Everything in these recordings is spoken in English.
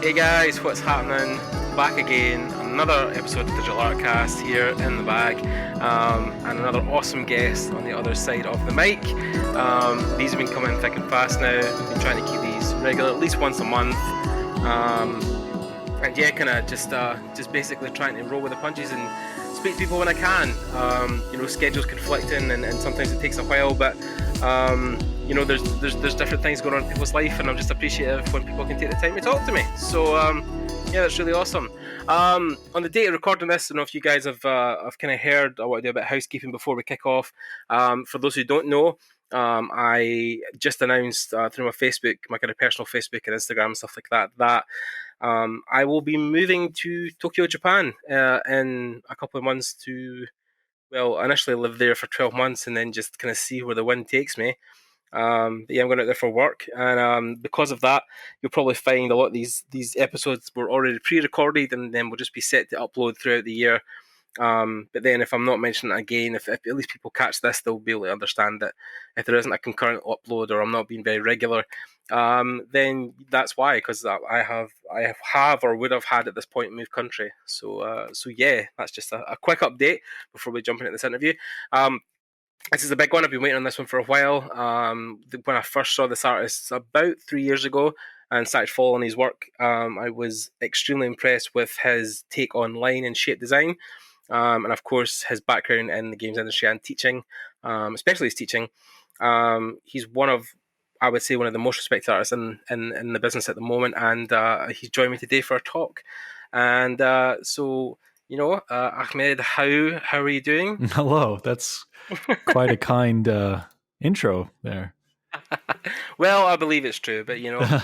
Hey guys, what's happening? Back again, another episode of Digital Artcast here in the bag, and another awesome guest on the other side of the mic. These have been coming thick and fast now. We've been trying to keep these regular, at least once a month. And yeah, kind of just basically trying to roll with the punches and speak to people when I can. Schedules conflicting, and sometimes it takes a while, but there's different things going on in people's life, and I'm just appreciative when people can take the time to talk to me. So yeah, that's really awesome. On the date of recording this, I don't know if you guys have kind of heard. I want to do a bit of housekeeping before we kick off. For those who don't know, I just announced through my Facebook, my kind of personal Facebook and Instagram and stuff like that I will be moving to Tokyo, Japan in a couple of months to, well, initially live there for 12 months and then just kind of see where the wind takes me. But yeah, I'm going out there for work, and because of that, you'll probably find a lot of these episodes were already pre-recorded and then will just be set to upload throughout the year. But then if I'm not mentioning it again, if at least people catch this, they'll be able to understand that if there isn't a concurrent upload or I'm not being very regular, then that's why, because I have or would have had at this point moved country. So yeah, that's just a quick update before we jump into this interview. This is a big one. I've been waiting on this one for a while. When I first saw this artist about 3 years ago and started following his work, I was extremely impressed with his take on line and shape design. And of course, his background in the games industry and teaching, especially his teaching. He's I would say, one of the most respected artists in the business at the moment, and he's joined me today for a talk. And Ahmed, how are you doing? Hello, that's quite a kind intro there. Well, I believe it's true, but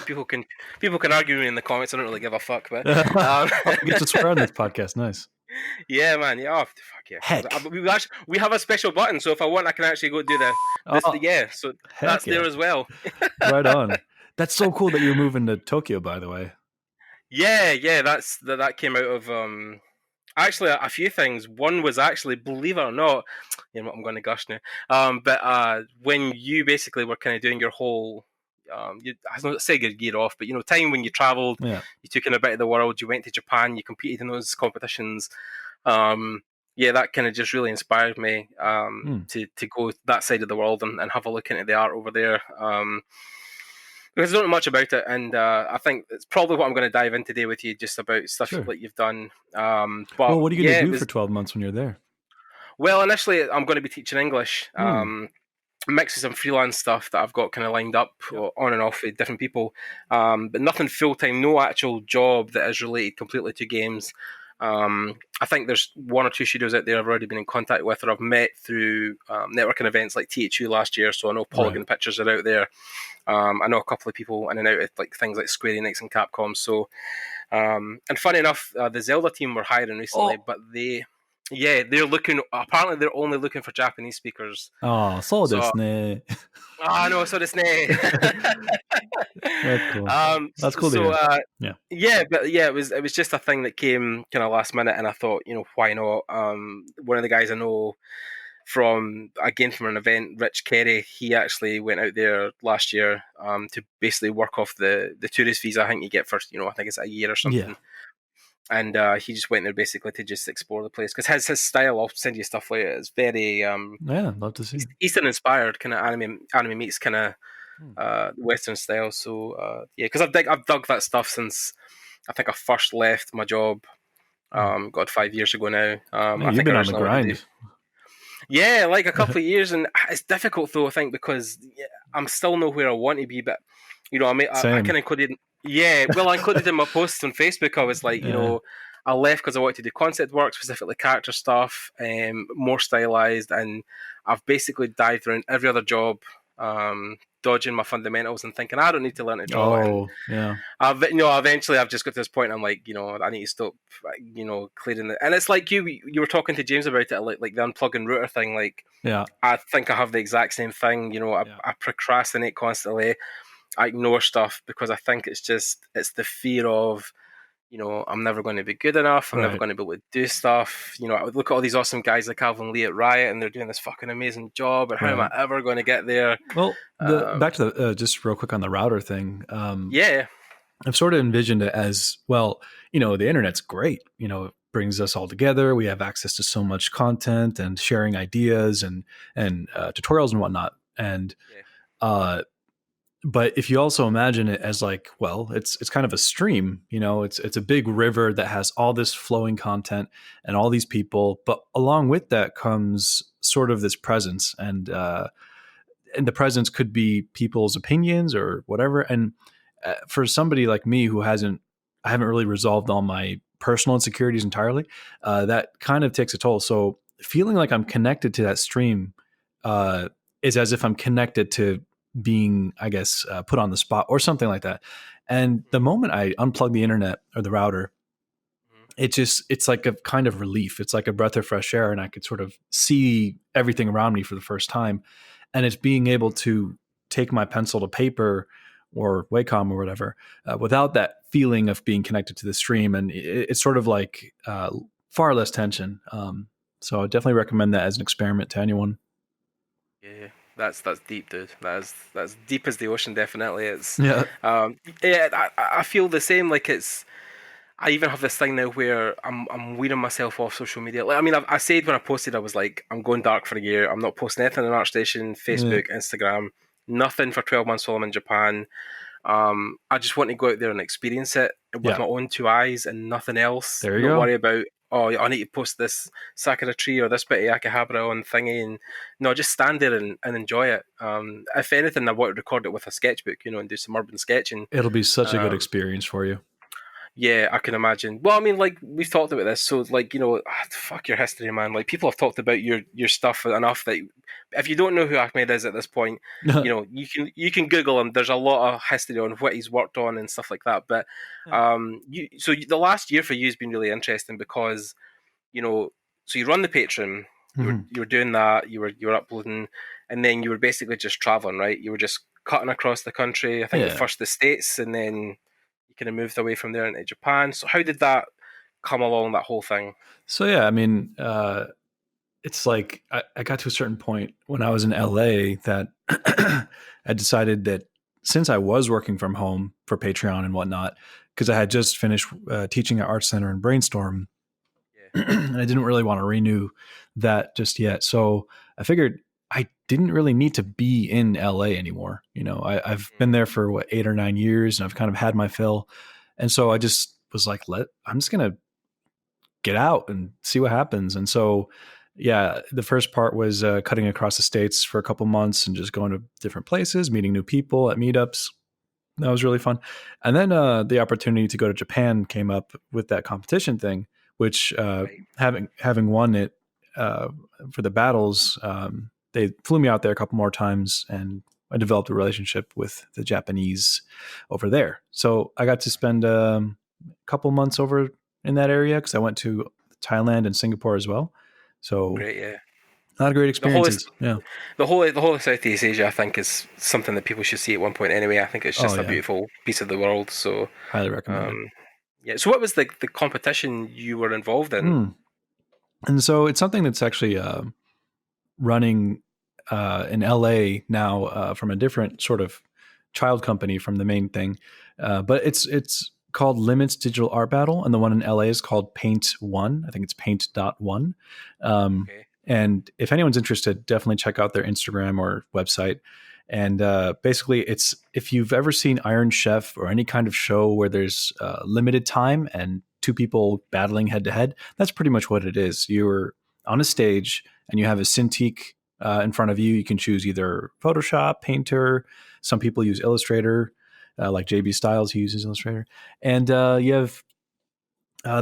people can argue me in the comments. I don't really give a fuck, but I get to swear on this podcast. Nice. Yeah, man. Yeah, fuck yeah. Heck. We have a special button, so if I want, I can actually go do yeah. So that's there as well. Right on. That's so cool that you're moving to Tokyo, by the way. Yeah. That came out of actually a few things. One was actually, believe it or not, I'm going to gush now. But when you basically were kind of doing your whole, I don't say your gear off, but time when you travelled, Yeah. You took in a bit of the world. You went to Japan. You competed in those competitions. Yeah, that kind of just really inspired me to go that side of the world and have a look into the art over there. Because I don't know much about it, and I think it's probably what I'm going to dive in today with you, just about stuff that you've done. But well, what are you going to do for 12 months when you're there? Well, initially, I'm going to be teaching English. Mix with some freelance stuff that I've got kind of lined up on and off with different people, but nothing full-time, no actual job that is related completely to games. I think there's one or two studios out there I've already been in contact with, or I've met through networking events like THU last year, so I know Polygon Pictures are out there. I know a couple of people in and out of like things like Square Enix and Capcom. So, and funny enough, the Zelda team were hiring recently, but they're looking. Apparently, they're only looking for Japanese speakers. Oh, so desu ne. No, so desu ne. That's cool. That's cool. So, it was just a thing that came kind of last minute, and I thought, why not? One of the guys I know from an event, Rich Kerry, he actually went out there last year to basically work off the tourist visa I think you get for, I think it's a year or something. Yeah. And he just went there basically to just explore the place, because his style, I'll send you stuff later, it's very I'd love to see Eastern inspired, kind of anime meets kind of Western style. So because I've dug that stuff since I think I first left my job 5 years ago now. You've been on the grind. Yeah, like a couple of years, and it's difficult though, I think, because I'm still not where I want to be, but I kind of included. Yeah, well, I included in my posts on Facebook. I was like, I left because I wanted to do concept work, specifically character stuff, more stylized, and I've basically dived around every other job, dodging my fundamentals and thinking I don't need to learn to draw. Eventually I've just got to this point. I'm like, I need to stop, clearing it. And it's like you were talking to James about it, like the unplugging router thing. Like, I think I have the exact same thing. I procrastinate constantly. I ignore stuff because I think it's the fear of, I'm never going to be good enough. I'm never going to be able to do stuff. I would look at all these awesome guys like Calvin Lee at Riot, and they're doing this fucking amazing job. And how am I ever going to get there? Well, back to just real quick on the router thing. I've sort of envisioned it as, well, the internet's great. It brings us all together. We have access to so much content and sharing ideas and tutorials and whatnot. And Yeah. uh, but if you also imagine it as like, well, it's kind of a stream. It's a big river that has all this flowing content and all these people. But along with that comes sort of this presence, and the presence could be people's opinions or whatever. And for somebody like me who I haven't really resolved all my personal insecurities entirely, that kind of takes a toll. So feeling like I'm connected to that stream uh, is as if I'm connected to being, I guess, put on the spot or something like that. And the moment I unplug the internet or the router, Mhm. it's like a kind of relief. It's like a breath of fresh air, and I could sort of see everything around me for the first time. And it's being able to take my pencil to paper or Wacom or whatever without that feeling of being connected to the stream. And it's sort of like far less tension. So I definitely recommend that as an experiment to anyone. Yeah, that's deep, dude. That's deep as the ocean. Definitely, it's Yeah. yeah. I feel the same. Like it's. I even have this thing now where I'm weaning myself off social media. Like, I mean, I said when I posted, I was like, I'm going dark for a year. I'm not posting anything on ArtStation, Yeah. Facebook, Instagram, nothing for 12 months while I'm in Japan. I just want to go out there and experience it with Yeah. my own two eyes and nothing else. There you Not go. worry about, oh, I need to post this Sakura tree or this bit of Akihabara on thingy. And no, just stand there and enjoy it. If anything, I want to record it with a sketchbook, and do some urban sketching. It'll be such a good Um, experience for you. yeah, I can imagine. Well, I mean, like we've talked about this, so like fuck your history, man. Like people have talked about your stuff enough that if you don't know who Ahmed is at this point, you can Google him. There's a lot of history on what he's worked on and stuff like that. But the last year for you has been really interesting because you know, so you run the Patreon, Mhm. you were doing that, you were uploading, and then you were basically just traveling, right? You were just cutting across the country. I think Yeah. first the States, and then you kind of moved away from there into Japan. So how did that come along? That whole thing. So yeah, I mean, it's like I got to a certain point when I was in LA that I decided that since I was working from home for Patreon and whatnot, because I had just finished teaching at Art Center and Brainstorm, Yeah. and I didn't really want to renew that just yet. So I figured I didn't really need to be in LA anymore. I've been there for 8 or 9 years, and I've kind of had my fill. And so I just was like, I'm just gonna get out and see what happens. And so, yeah, the first part was cutting across the states for a couple months and just going to different places, meeting new people at meetups. That was really fun. And then the opportunity to go to Japan came up with that competition thing, which Right. having won it uh, for the battles, they flew me out there a couple more times, and I developed a relationship with the Japanese over there. So I got to spend a couple months over in that area because I went to Thailand and Singapore as well. So Great. Yeah. a lot of great The whole is experiences. Yeah. the whole of Southeast Asia, I think, is something that people should see at one point. Anyway, I think it's Oh just a yeah. beautiful piece of the world. So, Highly recommended. um, yeah. So, what was the competition you were involved in? Mm. And so it's something that's actually running in LA now from a different sort of child company from the main thing, but it's called Limits Digital Art Battle, and the one in LA is called Paint One. I think it's Paint.1. Um, Okay. and if anyone's interested, definitely check out their Instagram or website. And basically, it's if you've ever seen Iron Chef or any kind of show where there's limited time and two people battling head to head, that's pretty much what it is. You're on a stage and you have a Cintiq in front of you. You can choose either Photoshop, Painter. Some people use Illustrator, like JB Styles, he uses Illustrator. And you have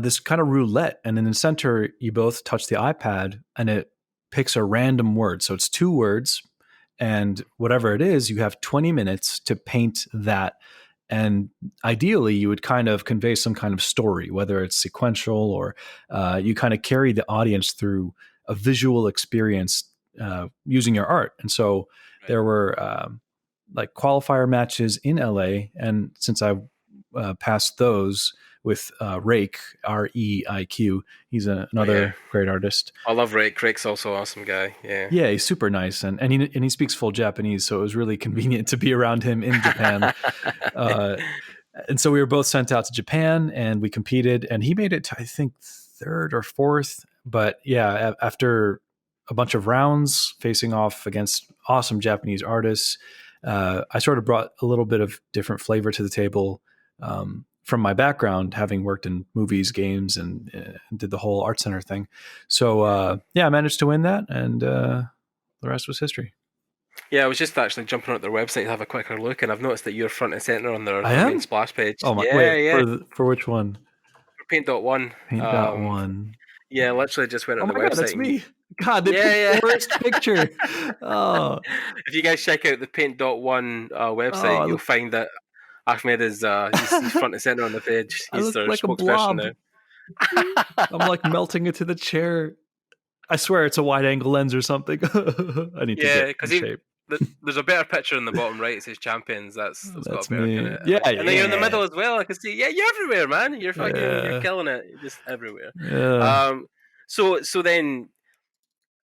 this kind of roulette. And in the center, you both touch the iPad and it picks a random word. So it's two words. And whatever it is, you have 20 minutes to paint that. And ideally, you would kind of convey some kind of story, whether it's sequential or you kind of carry the audience through a visual experience using your art. And so Right. there were like qualifier matches in LA. And since I passed those with Rake, Reiq, he's Oh yeah. another great artist. I love Rick. Rick's also an awesome guy. Yeah. Yeah, he's super nice, and he speaks full Japanese, so it was really convenient to be around him in Japan. Uh, and so we were both sent out to Japan, and we competed, and he made it to, I think, third or fourth. But yeah, after a bunch of rounds facing off against awesome Japanese artists, I sort of brought a little bit of different flavor to the table from my background, having worked in movies, games, and did the whole art center thing. So yeah, I managed to win that, and the rest was history. Yeah, I was just actually jumping on their website to have a quicker look, and I've noticed that you're front and center on I their main am. splash page. Oh my! Yeah, Wait, yeah. for which one? For Paint.1. Paint.1. Yeah, literally just went Oh on the my god, website that's and me. God, they picked yeah, the worst picture. Oh, if you guys check out the Paint.1 oh, website, you'll find that Ahmed is he's front and center on the page. I He's look their like a spokesperson blob. now. I'm like melting into the chair. I swear it's a wide angle lens or something. I need to Yeah, get because in shape. there's a better picture in the bottom right. It says champions. That's got a That's better kind me. of Yeah, image. And then you're in the yeah, middle as well. I can see. Yeah, you're everywhere, man. You're yeah, killing it. You're just everywhere. yeah. Um, so then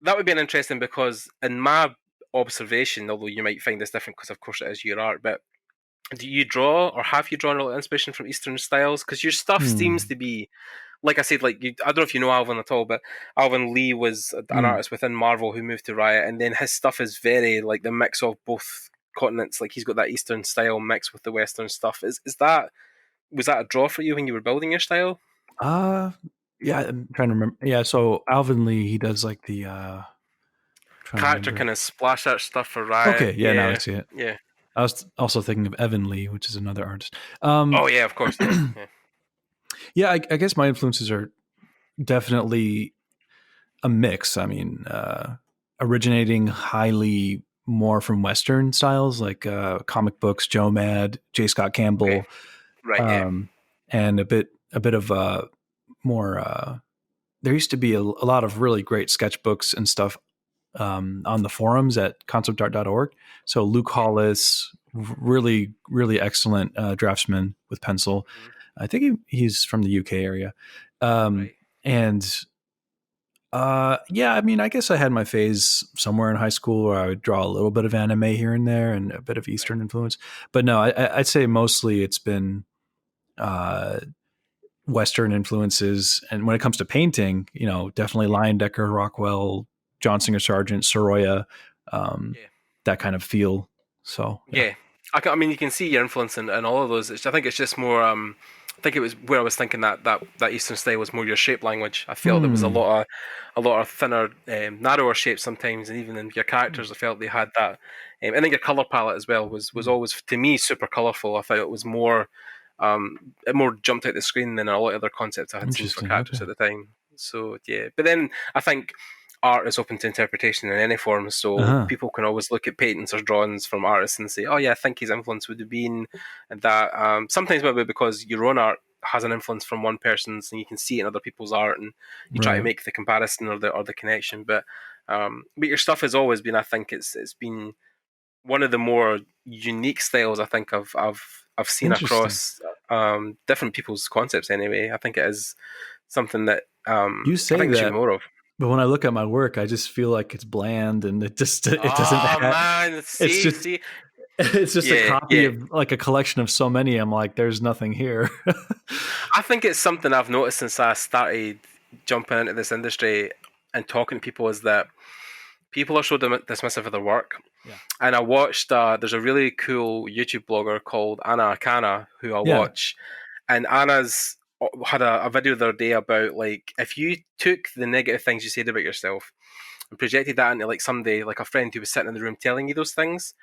that would be an interesting because in my observation, although you might find this different because of course it is your art, but do you draw or have you drawn a lot of inspiration from Eastern styles? Because your stuff seems Hmm. to be, like I said, like I don't know if you know Alvin at all, but Alvin Lee was an Hmm. artist within Marvel who moved to Riot, and then his stuff is very like the mix of both continents. Like he's got that Eastern style mixed with the Western stuff. Is that was that a draw for you when you were building your style? Uh yeah, I'm trying to remember. Yeah, so Alvin Lee, he does like the trying to Character remember. kind of splash art stuff for Riot. Okay, yeah, now I Yeah, see it. yeah. I was also thinking of Evan Lee, which is another artist. Oh yeah, of course, yeah, yeah. Yeah, I guess my influences are definitely a mix. I mean, originating highly more from Western styles like comic books, Joe Mad, J. Scott Okay, Campbell, right, yeah, um, and a bit of more. There used to be a lot of really great sketchbooks and stuff on the forums at conceptart.org. So Luke yeah. Hollis, really, really excellent draftsman with pencil. Mhm. I think he's from the UK area. Um, Right. and yeah, I mean, I guess I had my phase somewhere in high school where I would draw a little bit of anime here and there and a bit of Right. Eastern influence. But no, I'd say mostly it's been uh, Western influences. And when it comes to painting, definitely Yeah. Leyendecker, Rockwell, John Singer Sargent, Soroya, um, Yeah. that kind of feel. So yeah. Yeah. I mean, you can see your influence in all of those. I think it's just more. I think it was where I was thinking that Eastern style was more your shape language. I felt there was Hmm. a lot of thinner, narrower shapes sometimes, and even in your characters, I felt they had that. I think your color palette as well was always to me super colorful. I thought it was more, it more jumped out the screen than a lot of other concepts I had seen for Interesting. characters Okay. at the time. So yeah, but then I think art is open to interpretation in any form, Uh so huh. people can always look at paintings or drawings from artists and say, "Oh yeah, I think his influence would have been that." Sometimes maybe because your own art has an influence from one person's, and you can see it in other people's art, and you try to Right. make the comparison or the connection. But your stuff has always been, I think, it's been one of the more unique styles I think I've seen Interesting. across different people's concepts. Anyway, I think it is something that You I say think there should be that, more of. but when I look at my work, I just feel like it's bland and it doesn't Oh have. man, It's see, just see, it's just a yeah, copy yeah. of like a collection of so many. I'm like, there's nothing here. I think it's something I've noticed since I started jumping into this industry and talking to people is that people are so dismissive of their work. Yeah. And I watched, there's a really cool YouTube blogger called Anna Akana who I Yeah. watch. And Anna's had a video the other day about like if you took the negative things you said about yourself and projected that into like somebody, like a friend who was sitting in the room telling you those things,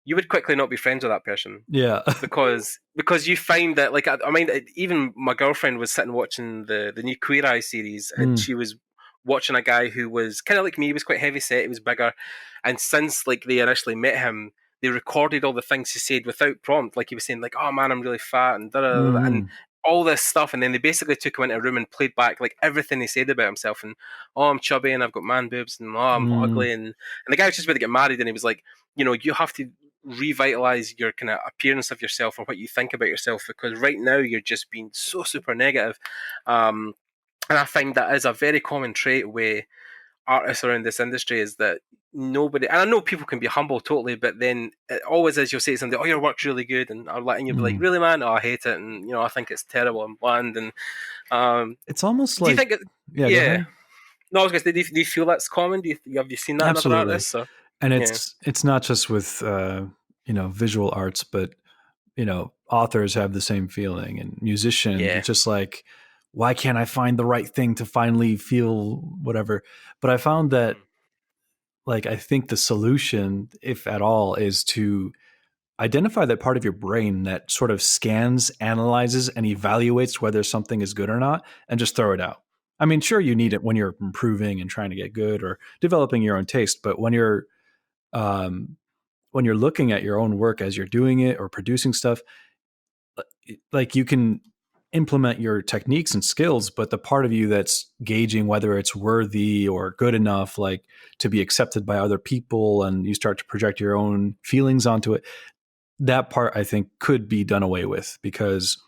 you would quickly not be friends with that person Yeah. because you find that like I mean even my girlfriend was sitting watching the new Queer Eye series and Mm. she was watching a guy who was kind of like me. He was quite heavy set, he was bigger, and since like they initially met him, they recorded all the things he said without prompt. Like he was saying like, oh man, I'm really fat and da da da, and Hmm. all this stuff, and then they basically took him into a room and played back like everything he said about himself, and oh, I'm chubby and I've got man boobs and oh, I'm Mm. ugly, and the guy was just about to get married and he was like, you have to revitalize your kind of appearance of yourself or what you think about yourself because right now you're just being so super negative. Um, and I find that is a very common trait with artists around this industry is that nobody, and I know people can be humble totally, but then it always is, you'll say something, oh, your work's really good, and you'll be like, Mm. really, man? Oh, I hate it, and I think it's terrible and bland. And It's almost do you like, think it? yeah, go Yeah. ahead. No, I was gonna say, do you feel that's common? Have you seen that in other Absolutely. artists? Or And yeah, it's not just with visual arts, but authors have the same feeling, and musicians. yeah, It's just like, why can't I find the right thing to finally feel whatever? But I found that, mhm, like, I think the solution, if at all, is to identify that part of your brain that sort of scans, analyzes, and evaluates whether something is good or not, and just throw it out. I mean, sure, you need it when you're improving and trying to get good or developing your own taste, but um, when you're looking at your own work as you're doing it or producing stuff, like, you can implement your techniques and skills, but the part of you that's gauging whether it's worthy or good enough, like, to be accepted by other people, and you start to project your own feelings onto it, that part I think could be done away with, because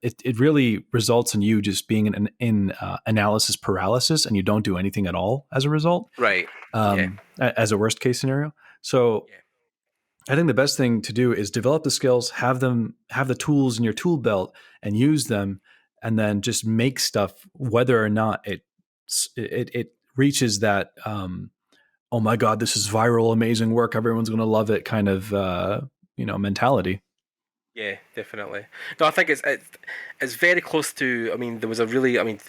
it really results in you just being in analysis paralysis, and you don't do anything at all as a result, right, yeah, as a worst case scenario. So yeah, I think the best thing to do is develop the skills, have the tools in your tool belt, and use them, and then just make stuff, whether or not it reaches that, oh my god, this is viral, amazing work, everyone's going to love it kind of mentality. yeah, definitely. No, I think it's very close to. I mean, there was a really. I mean,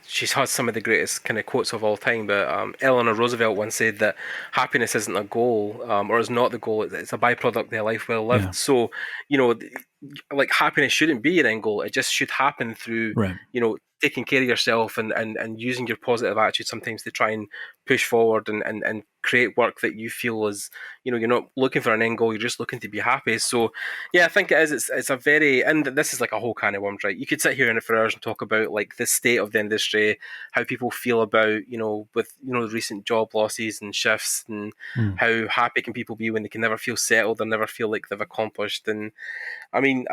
she has some of the greatest kind of quotes of all time. But Eleanor Roosevelt once said that happiness isn't a goal, or is not the goal. It's a byproduct of a life well lived. Yeah, So, you know, like happiness shouldn't be your end goal. It just should happen through, right. taking care of yourself, and using your positive attitude sometimes to try and push forward, and create work that you feel is, you're not looking for an end goal. You're just looking to be happy. So yeah, I think it is. It's a very, and this is like a whole can of worms, right? You could sit here in it for hours and talk about like the state of the industry, how people feel about, with the recent job losses and shifts, and Mm, how happy can people be when they can never feel settled or never feel like they've accomplished. And I mean,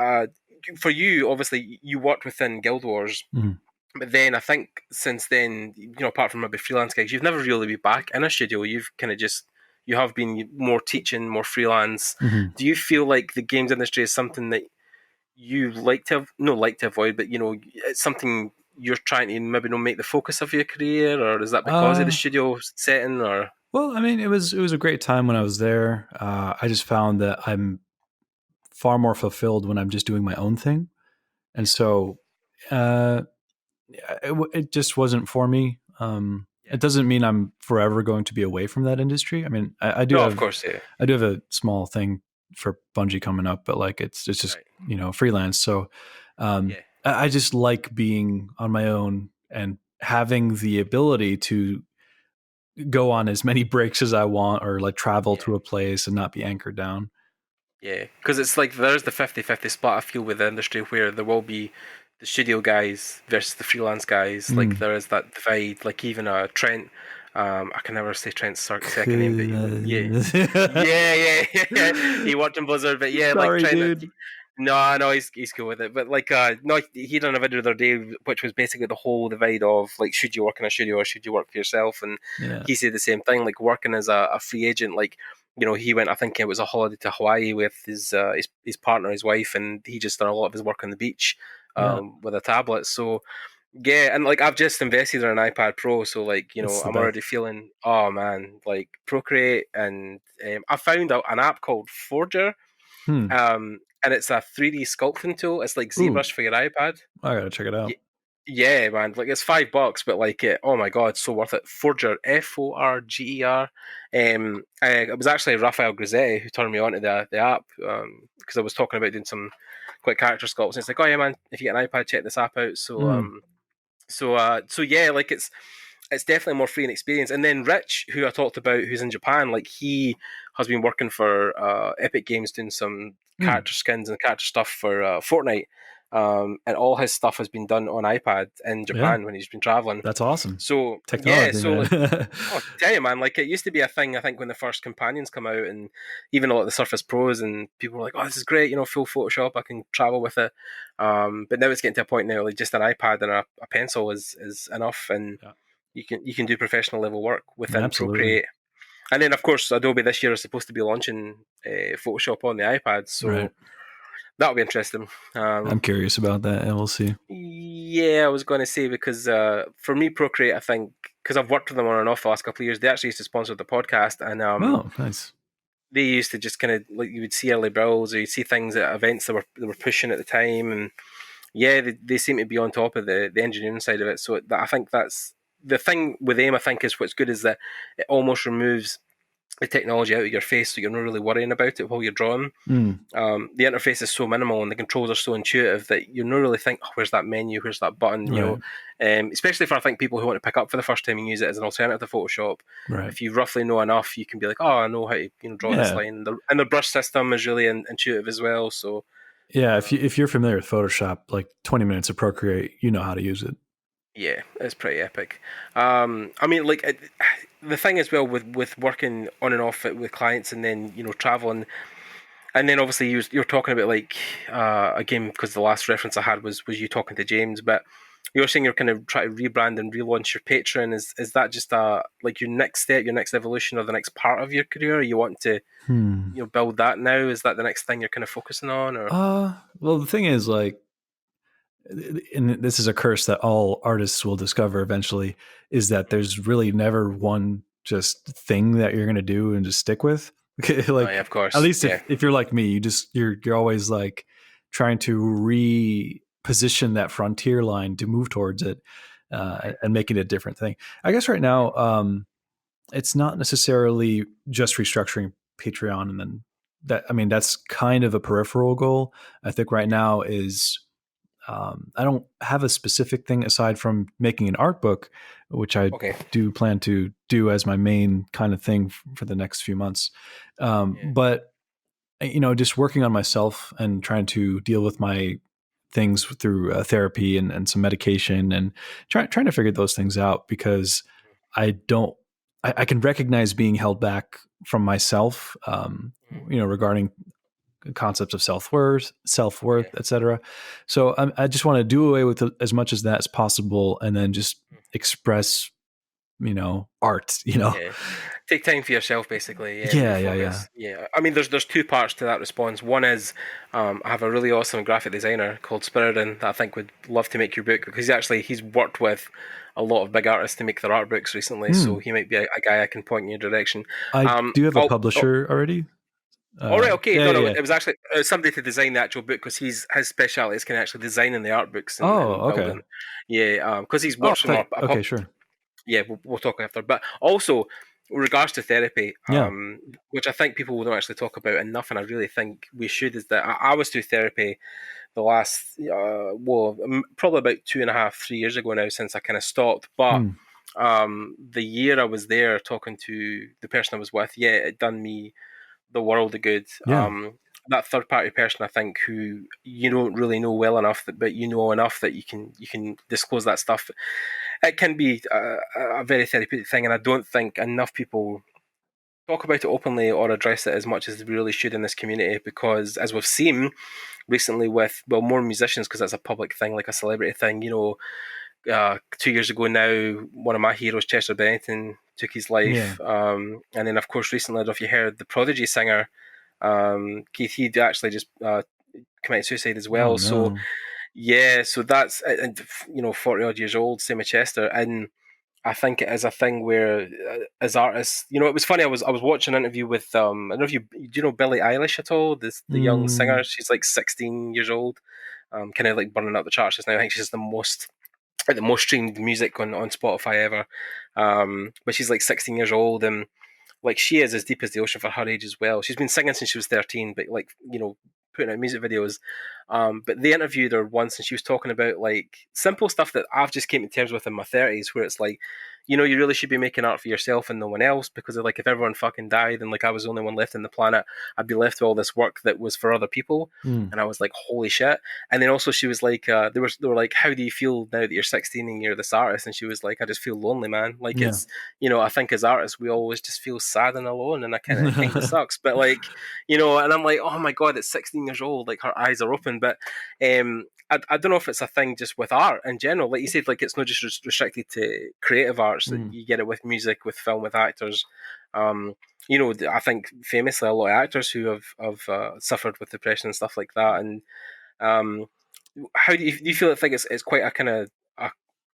for you, obviously, you worked within Guild Wars, mm, but then I think since then, apart from maybe freelance gigs, you've never really been back in a studio. You've kind of just, you have been more teaching, more freelance. mhm. Do you feel like the games industry is something that you like to no like to avoid, but it's something you're trying to maybe not make the focus of your career, or is that because of the Uh, studio setting, or well, I mean, it was a great time when I was there. I just found that I'm far more fulfilled when I'm just doing my own thing, and yeah, so uh, it just wasn't for me. yeah? It doesn't mean I'm forever going to be away from that industry. I mean, I do No, of have course, yeah, I do have a small thing for Bungie coming up, but like it's just right, freelance. So yeah, I just like being on my own and having the ability to go on as many breaks as I want, or like travel yeah. to a place and not be anchored down. Yeah, because it's like there's the 50-50 split I feel with the industry where there will be the studio guys versus the freelance guys. Like Mm. there is that divide. Like even Trent, I can never say Trent's second name, but yeah, yeah. He worked in Blizzard, but yeah, like Sorry, Trent. dude. No, no, he's cool with it. But like, no, he done a video the other day, which was basically the whole divide of like, should you work in a studio or should you work for yourself? And Yeah, he said the same thing. Like working as a free agent, like he went. I think it was a holiday to Hawaii with his partner, his wife, and he just done a lot of his work on the beach, yeah, with a tablet. So yeah, and like I've just invested in an iPad Pro, so like it's the I'm best. already feeling, oh man, like Procreate, and I found out an app called Forger, Hmm. and it's a 3D sculpting tool. It's like Ooh, ZBrush for your iPad. I gotta check it out. Y- Yeah, man, like it's $5, but like oh my god, so worth it. Forger, Forger. It was actually Raphael Grizzetti who turned me on to the app, because I was talking about doing some quick character sculpts. And it's like, oh yeah, man, if you get an iPad, check this app out. So Mm, so yeah, like it's definitely more free and experience. And then Rich, who I talked about, who's in Japan, like he has been working for Epic Games doing some mm. character skins and character stuff for Fortnite. And all his stuff has been done on iPad in Yeah, Japan when he's been traveling. that's awesome. So yeah, Technology, so like, man. oh, tell you, man, like it used to be a thing. I think when the first companions come out, and even a lot of the Surface Pros, and people were like, "Oh, this is great! Full Photoshop. I can travel with it." But now it's getting to a point now, like just an iPad and a pencil is enough, and Yeah, you can do professional level work within absolutely. Procreate. And then, of course, Adobe this year is supposed to be launching Photoshop on the iPad, Right. so that'll be interesting. I'm curious about that, and we'll see. Yeah, I was going to say because for me, Procreate, I think because I've worked with them on and off the last couple of years, they actually used to sponsor the podcast, and Oh, nice. they used to just kind of like you would see early bills or you'd see things at events that were pushing at the time, and yeah, they seem to be on top of the engineering side of it. So I think that's the thing with them. I think is what's good is that it almost removes the technology out of your face, so you're not really worrying about it while you're drawing. Mm, The interface is so minimal and the controls are so intuitive that you don't really think, oh, where's that menu, where's that button, right. especially for I think people who want to pick up for the first time and use it as an alternative to Photoshop. Right. If you roughly know enough, you can be like, oh, I know how to draw this Yeah. line. And the brush system is really intuitive as well. So Yeah. um, If you're familiar with Photoshop, like 20 minutes of Procreate, you know how to use it. yeah, it's pretty epic. I mean, like the thing as well with working on and off it with clients and then traveling. And then obviously you're talking about like again because the last reference I had was you talking to James, but you're saying you're kind of trying to rebrand and relaunch your Patreon. Is that just like your next step, your next evolution, or the next part of your career? You want to Hmm. build that now? Is that the next thing you're kind of focusing on, or Well, the thing is, like, and this is a curse that all artists will discover eventually, is that there's really never one just thing that you're going to do and just stick with. oh yeah, Like, of at course, least yeah, if you're like me, you're always like trying to reposition that frontier line to move towards it, and make it a different thing. I guess right now, it's not necessarily just restructuring Patreon and then that. I mean, that's kind of a peripheral goal. I think right now is, I don't have a specific thing aside from making an art book, which I okay, do plan to do as my main kind of thing for the next few months. yeah, But just working on myself and trying to deal with my things through therapy and some medication and trying to figure those things out, because I don't, I can recognize being held back from myself, regarding concepts of self-worth, yeah, etc. So I just want to do away with as much as that as possible, and then just express, art. yeah. Take time for yourself, basically. Yeah, Yeah, yeah, yeah. refocus. Yeah, I mean, there's two parts to that response. One is I have a really awesome graphic designer called Spiridon that I think would love to make your book because he's worked with a lot of big artists to make their art books recently, so Hmm. he might be a guy I can point in your direction. I do have a Oh, publisher already. all right, okay. Yeah, No, yeah, no, yeah. it was actually somebody to design the actual book because his speciality is kind of actually designing the art books and Oh, okay. building. Yeah, because he's Oh, works from a okay, sure. yeah, we'll talk after. But also, with regards to therapy, Yeah. which I think people don't actually talk about enough, and I really think we should, is that I was through therapy the last, probably about 2.5, 3 years ago now since I kind of stopped. But Hmm. the year I was there talking to the person I was with, yeah, it done me the world of good. Yeah. That third party person, I think, who you don't really know well enough, but you know enough that you can disclose that stuff. It can be a very therapeutic thing, and I don't think enough people talk about it openly or address it as much as we really should in this community. Because as we've seen recently with more musicians, because that's a public thing, like a celebrity thing. 2 years ago now, one of my heroes, Chester Bennington, took his Yeah. life, and then of course recently, I don't know if you heard the Prodigy singer Keith, he actually just committed suicide as Oh well. So no. yeah, so that's and 40 odd years old, same with Chester, and I think it is a thing where as artists, it was funny. I was watching an interview with I don't know if do you know Billie Eilish at all? The young Mm, singer. She's like 16 years old, kind of like burning up the charts just now. I think she's the most streamed music on Spotify ever. But she's like 16 years old, and like she is as deep as the ocean for her age as well. She's been singing since she was 13, but like putting out music videos. But they interviewed her once, and she was talking about like simple stuff that I've just came to terms with in my 30s, where it's like, you really should be making art for yourself and no one else, because like if everyone fucking died and like I was the only one left on the planet, I'd be left with all this work that was for other people. mm, And I was like, holy shit. And then also she was like, they were like, how do you feel now that you're 16 and you're this artist? And she was like, I just feel lonely, man. Like yeah. it's, I think as artists we always just feel sad and alone, and it kind of sucks. But like, and I'm like, oh my god, it's 16 years old. Like her eyes are open, but I don't know if it's a thing just with art in general. Like you said, like it's not just restricted to creative art. arts. That Mm. you get it with music, with film, with actors. Um, I think famously a lot of actors who have suffered with depression and stuff like that. And um, how do you feel? I think it's quite a kind of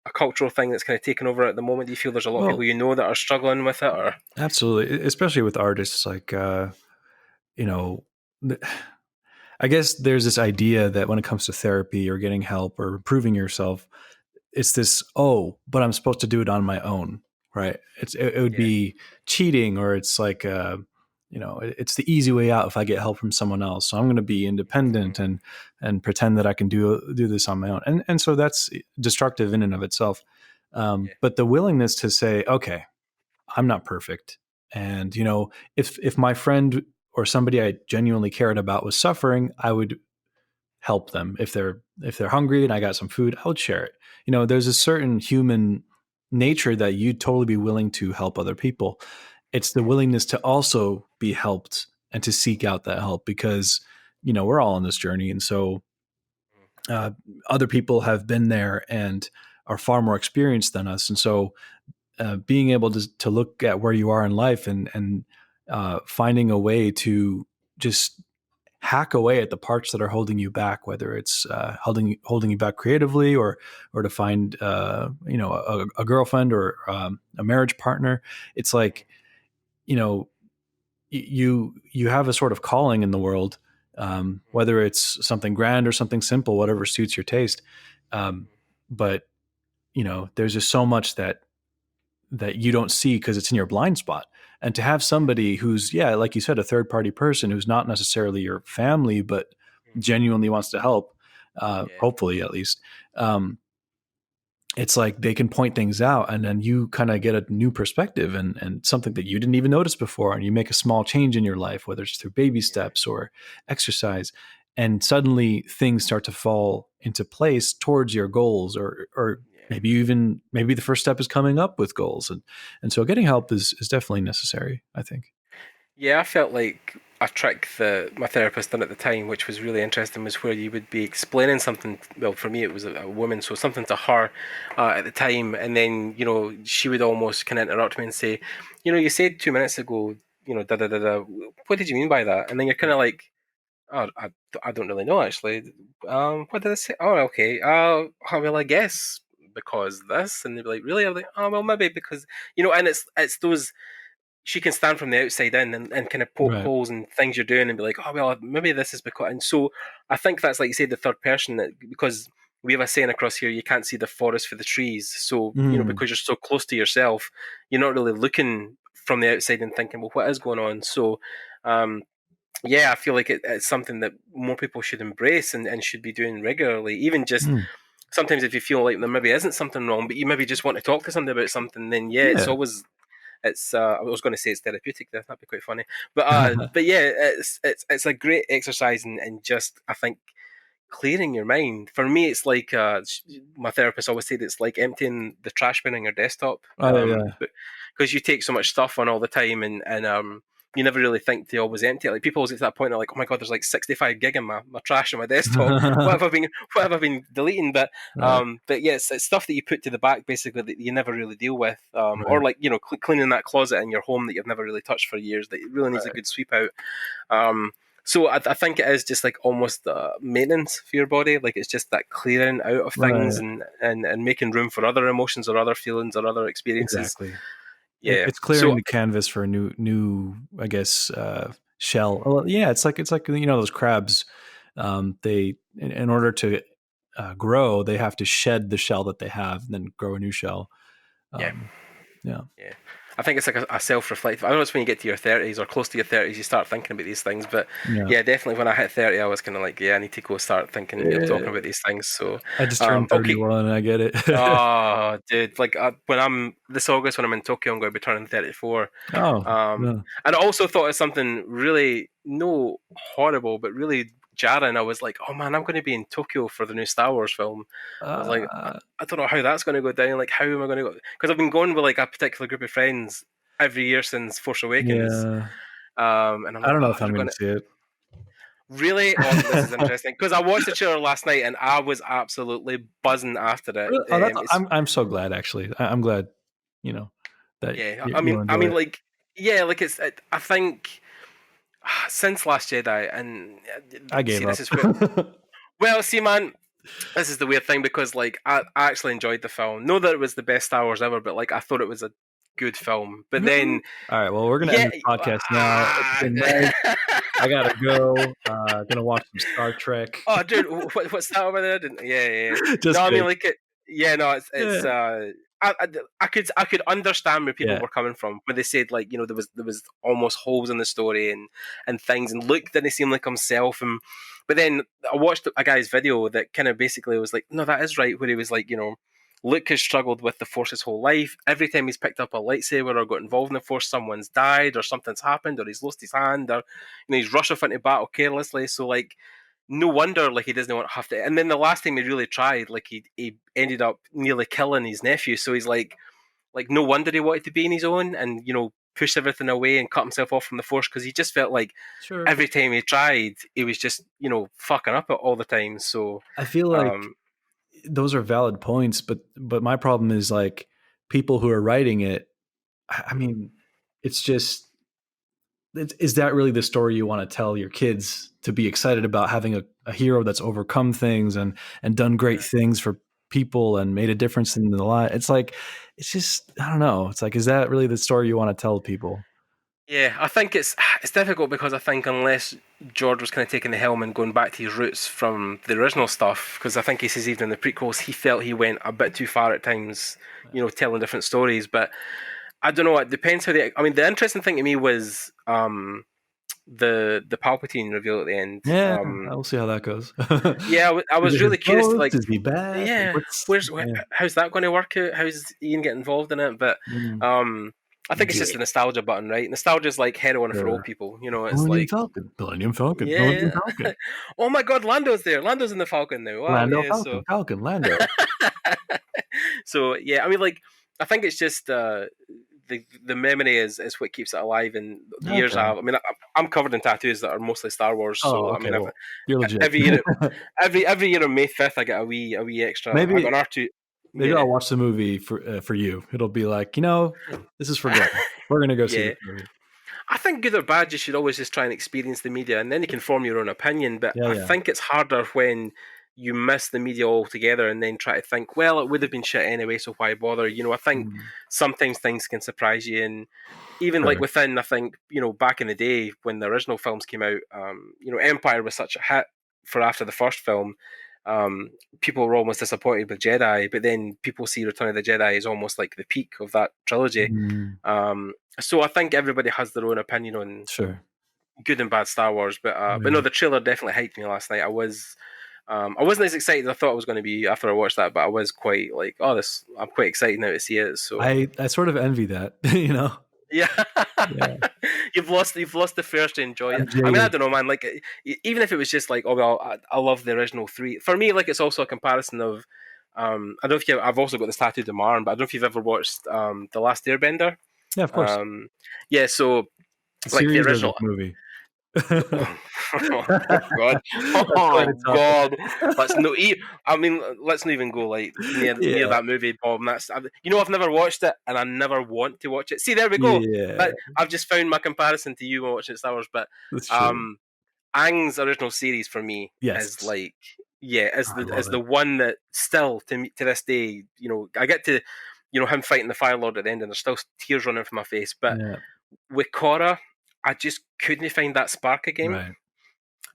a cultural thing that's kind of taken over at the moment. Do you feel there's a lot of people Well, that are struggling with it, or absolutely, especially with artists like you know. I guess there's this idea that when it comes to therapy or getting help or improving yourself, it's this, oh, but I'm supposed to do it on my own, right? It would yeah, be cheating, or it's like it's the easy way out if I get help from someone else. So I'm going to be mm, independent and pretend that I can do this on my own, and so that's destructive in and of itself. yeah, But the willingness to say, okay, I'm not perfect, and if my friend or somebody I genuinely cared about was suffering, I would help them. If they're hungry and I got some food, I would share it. There's a yeah, certain human nature that you'd totally be willing to help other people. It's the mm, willingness to also be helped and to seek out that help, because we're all on this journey, and so mm, uh, other people have been there and are far more experienced than us, and so being able to look at where you are in life and finding a way to just hack away at the parts that are holding you back, whether it's holding you back creatively, or to find a girlfriend or a marriage partner. It's mm, like you know you have a sort of calling in the world, mm, whether it's something grand or something simple, whatever suits your taste. Um, but there's just so much that you don't see because it's in your blind spot. And to have yeah, somebody who's, yeah, like you said, a third party person who's not necessarily your family, but mm, genuinely wants to help, yeah, hopefully at least, um, it's like they can point things out, and then you kind of get a new perspective and something that you didn't even notice before. And you make a small change in your life, whether it's through baby yeah, steps or exercise. And suddenly things start to fall into place towards your goals, or yeah. maybe the first step is coming up with goals. And so getting help is definitely necessary, I think. Yeah, I felt like a trick that my therapist done at the time, which was really interesting, was where you would be explaining something. Well, for me, it was a woman, so something to her at the time, and then she would almost kind of interrupt me and say, you said 2 minutes ago, da da da da. What did you mean by that? And then you're kind of like, oh, I don't really know actually. What did I say? Oh, okay. Oh, well, I guess because this, and they'd be like, really? I'm like, oh, well, maybe because and it's those she can stand from the outside in and kind of poke Right. holes in things you're doing and be like, oh well, maybe this is because. And so I think that's like you said, the third person, that because we have a saying across here, you can't see the forest for the trees. So Mm. because you're so close to yourself, you're not really looking from the outside and thinking, well, what is going on? So um, yeah, I feel like it's something that more people should embrace and should be doing regularly. Even just Mm. sometimes if you feel like there maybe isn't something wrong, but you maybe just want to talk to somebody about something, then yeah, Yeah. it's I was going to say it's therapeutic. That'd be quite funny, but yeah, it's a great exercise and just I think clearing your mind. For me, it's like my therapist always said it's like emptying the trash bin on your desktop, Oh yeah. but because you take so much stuff on all the time and you never really think to always empty it. Like people always get to that point, they're like, "Oh my god, there's like 65 gig in my trash on my desktop. What have I been deleting?" Right. But yeah, it's stuff that you put to the back basically that you never really deal with, or Right. like cleaning that closet in your home that you've never really touched for years that really needs a Right. good sweep out. So I think it is just like almost maintenance for your body. Like it's just that clearing out of things Right. and making room for other emotions or other feelings or other experiences. Exactly. Yeah. It's clearing So the canvas for a new I guess shell. Well, yeah, it's like those crabs. They in order to grow, they have to shed the shell that they have, and then grow a new shell. yeah, Um, yeah, yeah. I think it's like a self-reflective. I know it's when you get to your 30s or close to your 30s, you start thinking about these things. But yeah. yeah, definitely when I hit 30, I was kind of like, yeah, I need to go start thinking, talking Eh, about these things. So, I just turned okay. 31. I get it. Oh, dude, like when I'm this August when I'm in Tokyo, I'm going to be turning 34. Oh, Um, no. and I also thought of something really no horrible, but really jarring. I was like, oh man, I'm going to be in Tokyo for the new Star Wars film. I was like, Uh, I don't know how that's going to go down. Like, how am I going to go? Because I've been going with like a particular group of friends every year since Force Awakens. yeah. And I'm I like, don't know oh, if I'm they're going going to to see it. really. Oh, this is interesting because I watched the trailer last night and I was absolutely buzzing after it. Really? Oh, that's It's I'm so glad actually. I'm glad. you know, that Yeah, you'll I enjoy mean, it. like, yeah, like I think since Last Jedi, and I see, gave this up. is where. Well, see, man, this is the weird thing because like I actually enjoyed the film. Know that it was the best Star Wars ever, but like I thought it was a good film. But Really? then, All right. Well, we're gonna end yeah, this podcast now. It's been nice. I gotta go. Gonna watch some Star Trek. oh, dude, what's that over there? Yeah, yeah. No, Just I mean kidding. like it. Yeah, no, it's. Yeah. I could understand where people Yeah. were coming from when they said like there was almost holes in the story and things, and Luke didn't seem like himself, and but then I watched a guy's video that kind of basically was like, no, that is right, where he was like, Luke has struggled with the Force his whole life. Every time he's picked up a lightsaber or got involved in the Force, someone's died or something's happened or he's lost his hand or he's rushed off into battle carelessly. So like no wonder like he doesn't want to have to. And then the last time he really tried, like he ended up nearly killing his nephew. So he's like no wonder he wanted to be on his own and push everything away and cut himself off from the Force because he just felt like Sure. every time he tried, he was just fucking up it all the time. So I feel like um, those are valid points, but my problem is like people who are writing it. I mean, it's just is that really the story you want to tell your kids to be excited about having a hero that's overcome things and done great things for people and made a difference in the life? It's like it's just I don't know. It's like is that really the story you want to tell people? yeah, I think it's difficult because I think unless George was kind of taking the helm and going back to his roots from the original stuff, because I think he says even in the prequels he felt he went a bit too far at times, telling different stories. But I don't know. It depends how they. I mean, the interesting thing to me was the Palpatine reveal at the end. Yeah, we'll see how that goes. Yeah, I Is was it his really curious. ghost? Like, Is he bad? yeah, What's yeah. how's that going to work out? How's Ian get involved in it? But Mm, I think it's do just it. a nostalgia button, right? Nostalgia is like heroin for old Sure. people. It's Millennium like, Falcon. Millennium Falcon. Millennium yeah. Falcon. Oh my God, Lando's there. Lando's in the Falcon now. Wow, Lando yeah. So, Falcon. Falcon. Lando. so yeah. I mean, like, I think it's just the memory is what keeps it alive. And the years Okay. have. I mean, I'm covered in tattoos that are mostly Star Wars. Oh, So I okay. mean, Well, you're legit. every year, every year on May 5th, I get a wee extra. I got maybe an R2. maybe Yeah. I'll watch the movie for you. It'll be like this is for Glenn. We're gonna go see Yeah. this movie. I think good or bad, you should always just try and experience the media, and then you can form your own opinion. But Yeah, I yeah. think it's harder when you miss the media altogether and then try to think, well, it would have been shit anyway, so why bother? I think Mm, sometimes things can surprise you, and even like sure. within, I think back in the day when the original films came out, Empire was such a hit for after the first film. Um, People were almost disappointed with Jedi, but then people see Return of the Jedi as almost like the peak of that trilogy. Mm, So I think everybody has their own opinion on sure. good and bad Star Wars, but no, Yeah. the trailer definitely hyped me last night. I wasn't as excited as I thought I was going to be after I watched that, but I was quite like, oh, this I'm quite excited now to see it. So I sort of envy that. yeah, Yeah. you've lost the first to enjoy I'm it. I mean, I jaded. don't know, man. Like even if it was just like, oh well, I love the original three. For me, like it's also a comparison of. I don't know if I've also got this tattooed on my arm, but I don't know if you've ever watched The Last Airbender. Yeah, of course. Um, yeah, so The like the series or the original. movie. Oh God! That's quite a Oh topic. God! Let's no. I mean, let's not even go like near Yeah. that movie, Bob. I've never watched it, and I never want to watch it. See, there we go. Yeah. But I've just found my comparison to you watching Star Wars. But That's true. um, Aang's original series for me is Yes. like, yeah, I is love the it. one that still to me to this day, I get to, him fighting the Fire Lord at the end, and there's still tears running from my face. But Yeah. with Korra, I just couldn't find that spark again. Right.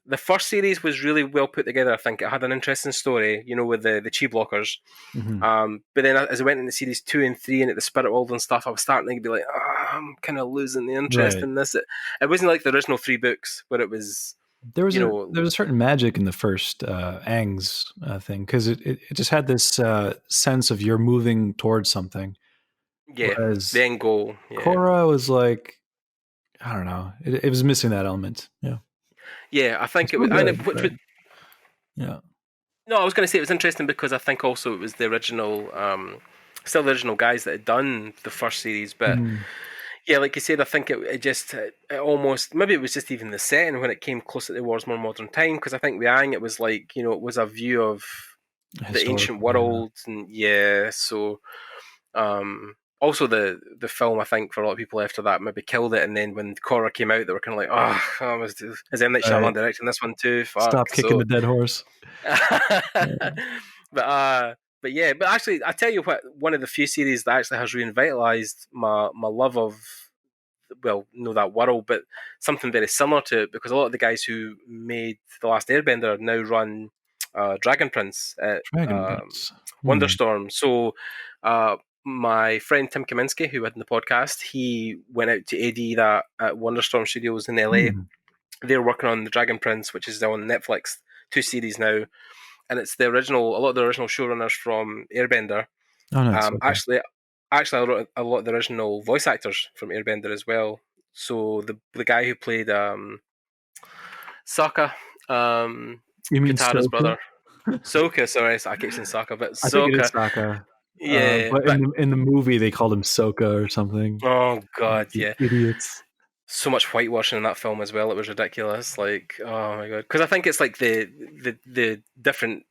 The first series was really well put together. I think it had an interesting story, with the chi blockers. Hmm. But then as I went into series 2 and 3 and at the Spirit World and stuff, I was starting to be like, I'm kind of losing the interest Right. in this. It wasn't like the original 3 books where it was, There was a certain magic in the first Aang's thing because it just had this sense of you're moving towards something, yeah, the whereas end goal. Yeah, Korra was like I don't know, it was missing that element. Yeah, yeah. I it's think it still was, and good, which but was, yeah, no, I was going to say it was interesting because I think also it was the original, still the original guys that had done the first series, but. Mhm. Yeah, like you said, I think it almost maybe it was just even the setting when it came closer to the war's more modern time because I think with Aang it was like it was a view of the ancient Historical. Yeah, world and yeah, so also the film, I think, for a lot of people after that maybe killed it. And then when Korra came out, they were kind of like, oh, is M Night Right. Shyamalan directing this one too? Stop Fuck. kicking So, the dead horse. but but yeah, but actually, I tell you what, one of the few series that actually has revitalized my love of, well, no, that world, but something very similar to it, because a lot of the guys who made The Last Airbender now run Dragon Prince at Dragon Prince. Wonderstorm. So my friend Tim Kaminsky, who had in the podcast, he went out to AD that at Wonderstorm Studios in LA. Hmm. They're working on the Dragon Prince, which is on Netflix, 2 series now, and it's the original. A lot of the original showrunners from Airbender. Oh, nice. Um, Okay. actually, actually, I wrote a lot of the original voice actors from Airbender as well. So the guy who played Sokka, You mean Katara's Soka? brother, Sokka. Sorry, I keep saying Sokka, but I think it is Sokka. Sokka. Yeah, But but in the movie they called him Soka or something. oh god, You yeah. idiots. So much whitewashing in that film as well. It was ridiculous. Like, oh my god, because I think it's like the different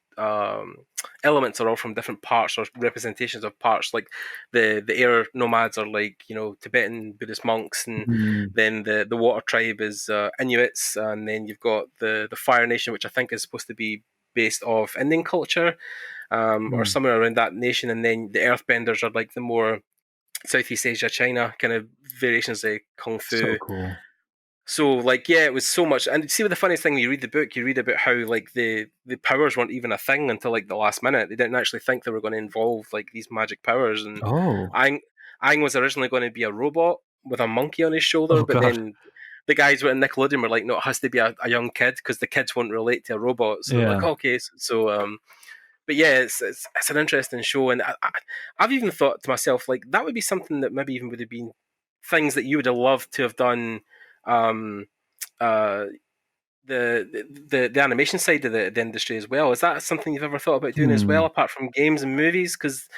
elements are all from different parts or representations of parts. Like the air nomads are like, Tibetan Buddhist monks, and Mm, then the water tribe is Inuits, and then you've got the Fire Nation, which I think is supposed to be based off Indian culture, or mm. somewhere around that nation, and then the Earthbenders are like the more Southeast Asia, China kind of variations of kung So fu. cool. So like, yeah, it was so much. And see, what the funniest thing, when you read the book, you read about how like the powers weren't even a thing until like the last minute. They didn't actually think they were going to involve like these magic powers. And Oh. Aang was originally going to be a robot with a monkey on his shoulder, Oh but god. then the guys with Nickelodeon were like, no, it has to be a young kid because the kids won't relate to a robot. So they're like, Yeah. okay, but yeah, it's an interesting show, and I've even thought to myself, like, that would be something that maybe even would have been things that you would have loved to have done. Um, uh, the animation side of the industry as well. Is that something you've ever thought about doing as well, Hmm. apart from games and movies? Because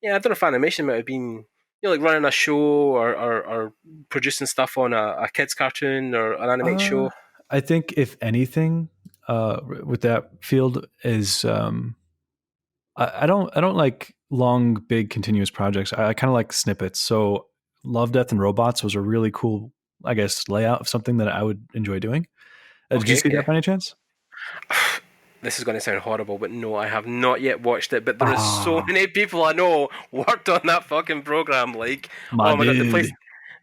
yeah, I don't know if animation might have been, like running a show, or producing stuff on a kids cartoon or an animated Uh, show. I think if anything, with that field is, I don't like long, big, continuous projects. I kind of like snippets. So, Love, Death, and Robots was a really cool, I guess, layout of something that I would enjoy doing. Did you Okay, see that okay. by any chance? This is going to sound horrible, but no, I have not yet watched it. But there is so Ah, many people I know worked on that fucking program. Like, my oh my god, the dude. place,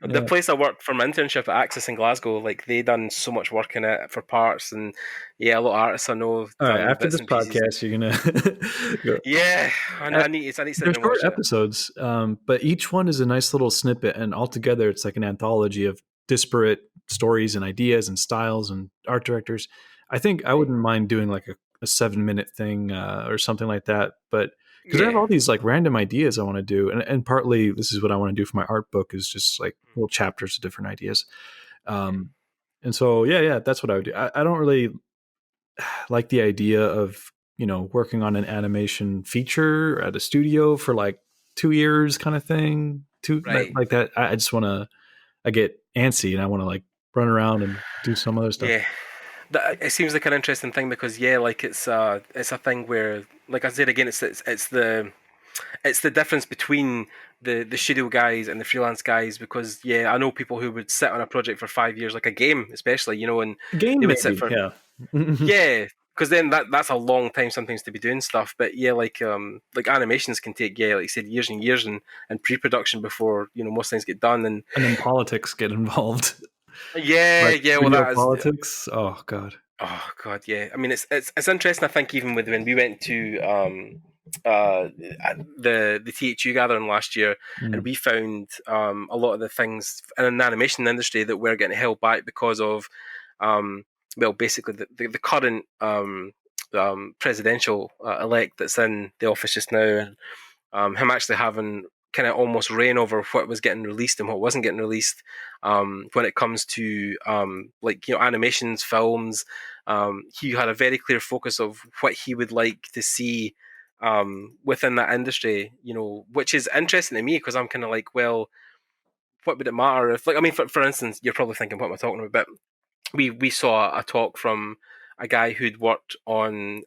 the Yeah. place I worked for my internship at Access in Glasgow, like they done so much work in it for parts, and yeah, a lot of artists I know have All right. done After bits this and pieces. podcast, you're gonna go. Yeah, Uh, I need to sit they're down and short watch it. episodes, but each one is a nice little snippet, and altogether, it's like an anthology of disparate stories and ideas and styles and art directors. I think I Right. wouldn't mind doing like a 7 minute thing or something like that, but because I have Yeah. all these like random ideas I want to do, and partly this is what I want to do for my art book is just like little chapters of different ideas. Yeah. Um, and so yeah, that's what I would do. I don't really like the idea of working on an animation feature at a studio for like 2 years kind of thing to Right. like that. I just want to, I get antsy and I want to like run around and do some other stuff. Yeah. It seems like an interesting thing because yeah, like it's a thing where, like I said again, it's the difference between the studio guys and the freelance guys, because yeah, I know people who would sit on a project for 5 years, like a game especially, and Game they would sit maybe, for, yeah. yeah, because then that's a long time sometimes to be doing stuff. But yeah, like animations can take, yeah, like you said, years and years and pre-production before most things get done. And And then politics get involved. yeah, Like yeah, well studio that is, politics. Oh god. oh god, yeah. I mean, it's interesting. I think even with when we went to the THU gathering last year, and Mm. we found a lot of the things in the animation industry that were getting held back because of well, basically the current presidential elect that's in the office just now, and him actually having kind of almost reign over what was getting released and what wasn't getting released, when it comes to like animations, films. He had a very clear focus of what he would like to see within that industry, which is interesting to me because I'm kind of like, well, what would it matter if, like, I mean, for instance, you're probably thinking, what am I talking about? But we saw a talk from a guy who'd worked on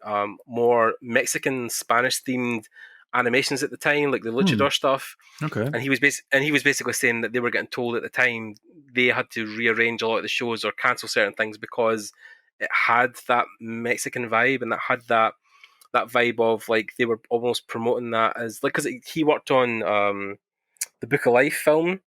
more Mexican Spanish themed animations at the time, like the Hmm. luchador stuff. Okay. And he was basically saying that they were getting told at the time they had to rearrange a lot of the shows or cancel certain things because it had that Mexican vibe, and that had that vibe of like they were almost promoting that as like, because he worked on the Book of Life film,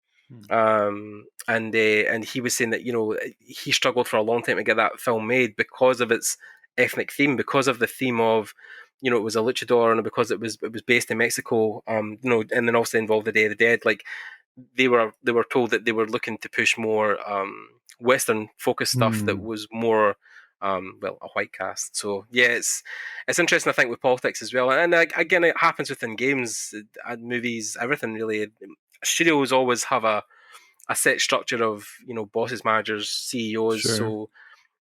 Hmm. and he was saying that, you know, he struggled for a long time to get that film made because of its ethnic theme, because of the theme of, you know, it was a luchador, and because it was based in Mexico, you know, and then also involved the Day of the Dead. Like they were told that they were looking to push more Western focused stuff that Hmm. was more well, a white cast. So yeah, it's interesting, I think, with politics as well, and again, it happens within games and movies, everything really. Studios always have a set structure of, you know, bosses, managers, CEOs. Sure. So